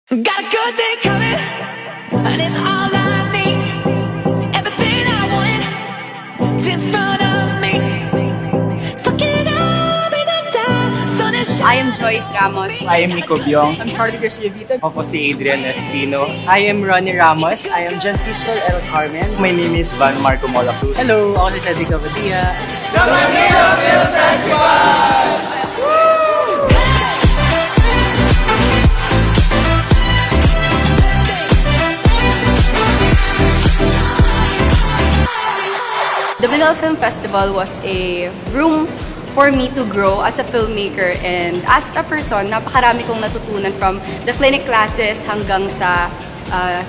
Got a good day coming, and it's all I need. Everything I wanted is in front of me. Stuck it up and up down, sun is I am Joyce Ramos. I am Nico Biong. I'm Charlie Garcia Vita. Ako si Adrian Espino. I am Ronnie Ramos. I am John Tizol El Carmen. My name is Van Marco Mola Cruz. Hello, ako si Cedric Cavadia. The Manila Film Festival! The Manila Film Festival was a room for me to grow as a filmmaker and as a person, napakarami kong natutunan from the clinic classes hanggang sa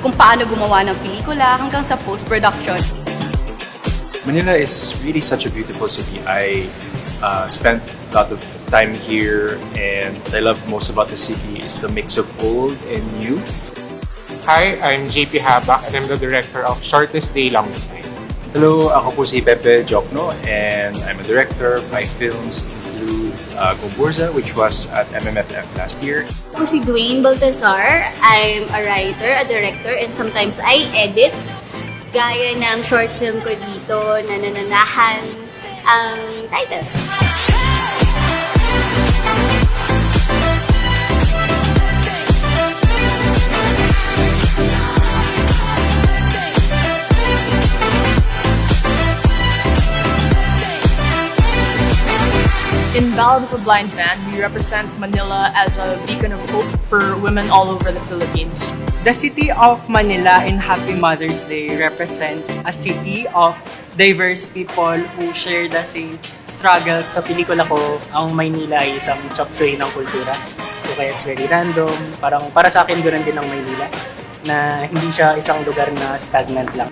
kung paano gumawa ng pelikula hanggang sa post-production. Manila is really such a beautiful city. I spent a lot of time here, and what I love most about the city is the mix of old and new. Hi, I'm JP Habak and I'm the director of Shortest Day, Longest Night. Hello, ako po si Pepe Jokno, and I'm a director. My films include Gomburza, which was at MMFF last year. Ako si Dwayne Baltazar. I'm a writer, a director, and sometimes I edit. Gaya ng short film ko dito, Nanananahan, ang title. In Ballad of a Blind Man, we represent Manila as a beacon of hope for women all over the Philippines. The city of Manila in Happy Mother's Day represents a city of diverse people who share the same struggle. Sa pelikula ko, ang Maynila ay isang chop suey ng kultura. So kaya it's very random. Parang para sa akin, ganoon din ang Maynila. Na hindi siya isang lugar na stagnant lang.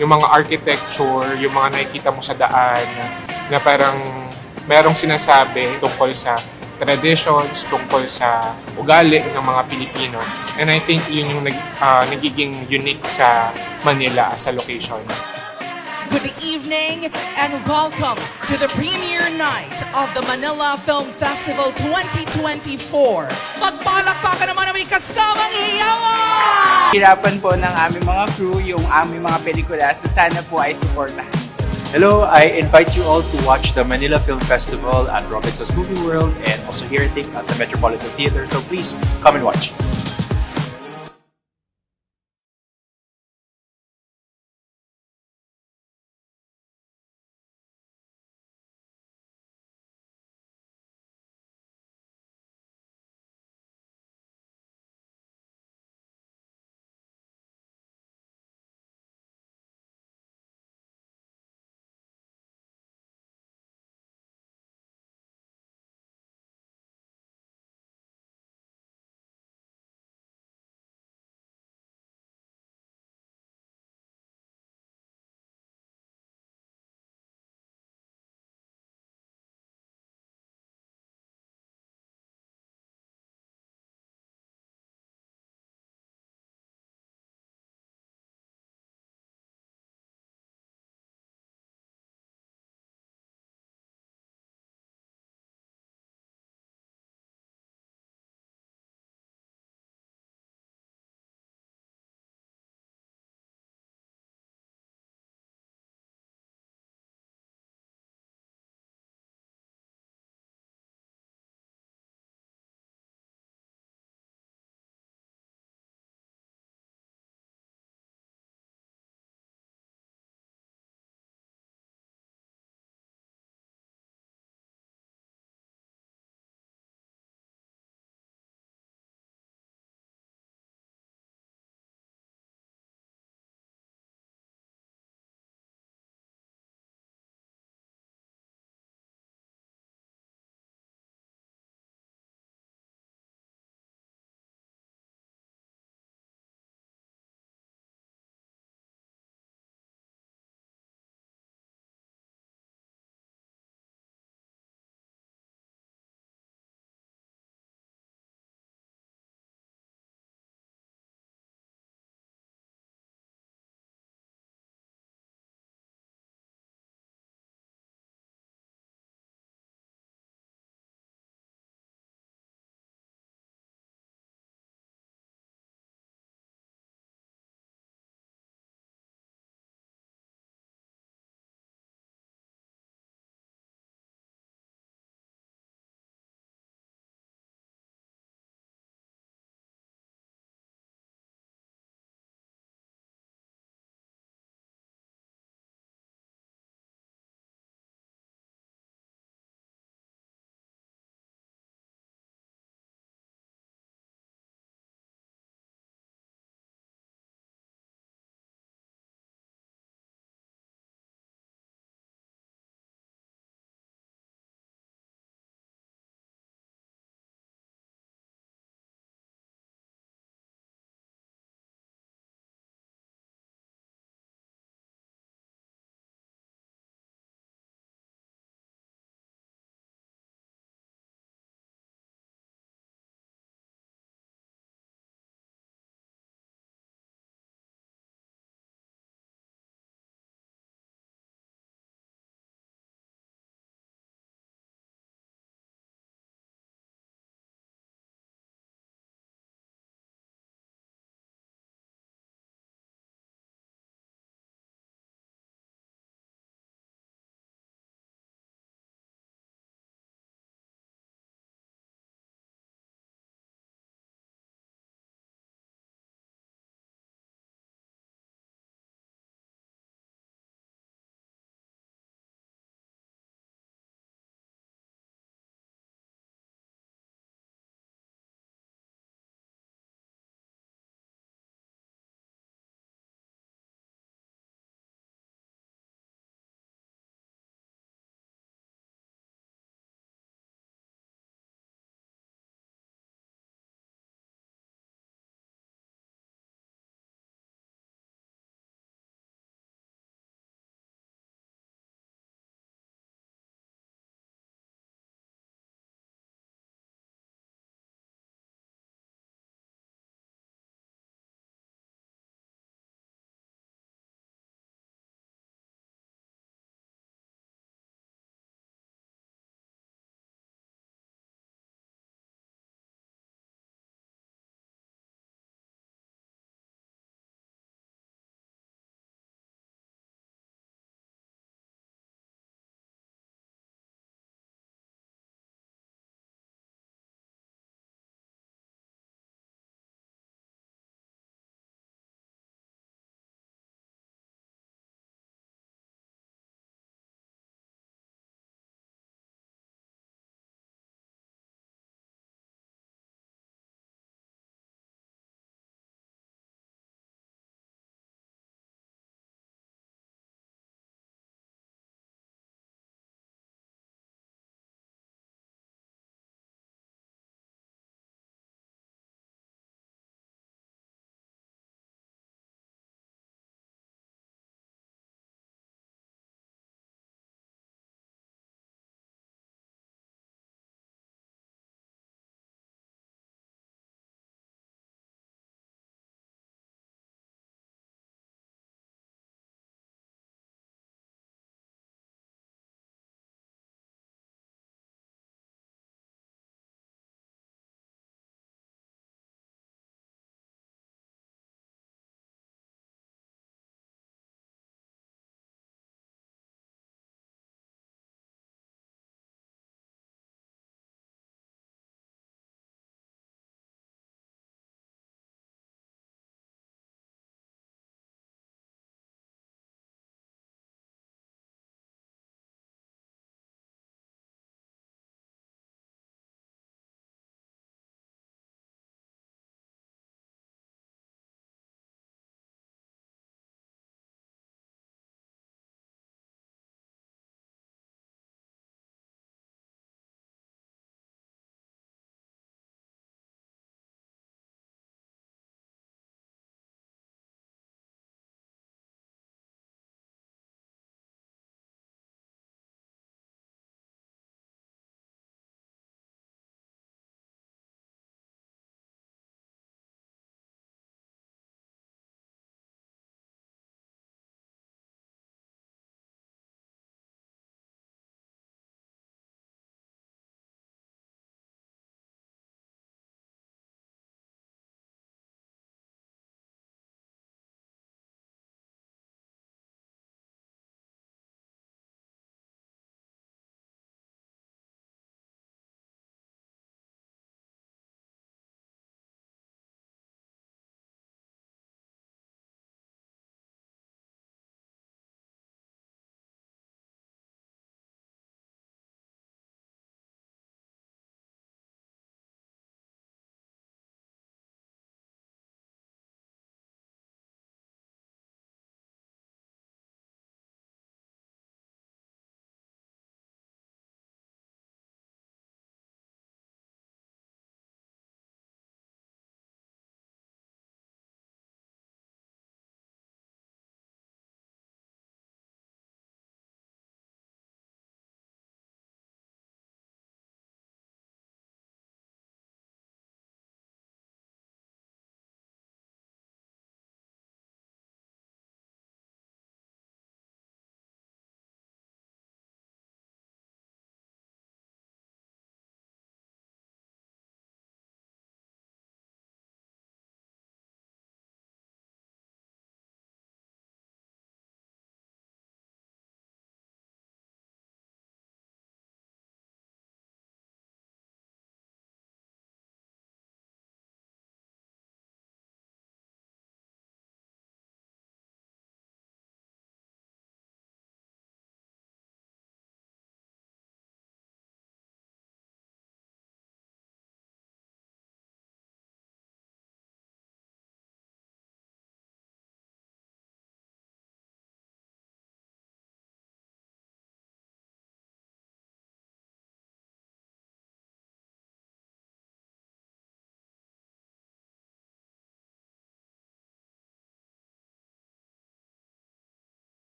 Yung mga architecture, yung mga nakikita mo sa daan, na parang merong sinasabi tungkol sa traditions, tungkol sa ugali ng mga Pilipino. And I think yun yung nagiging unique sa Manila as a location. Good evening and welcome to the premiere night of the Manila Film Festival 2024. Magpalakpakan naman ang may kasamang iyawan! Hirapan po ng aming mga crew yung aming mga pelikula, so sana po ay supportahan. Hello, I invite you all to watch the Manila Film Festival at Robinson's Movie World and also here at the Metropolitan Theater. So please come and watch.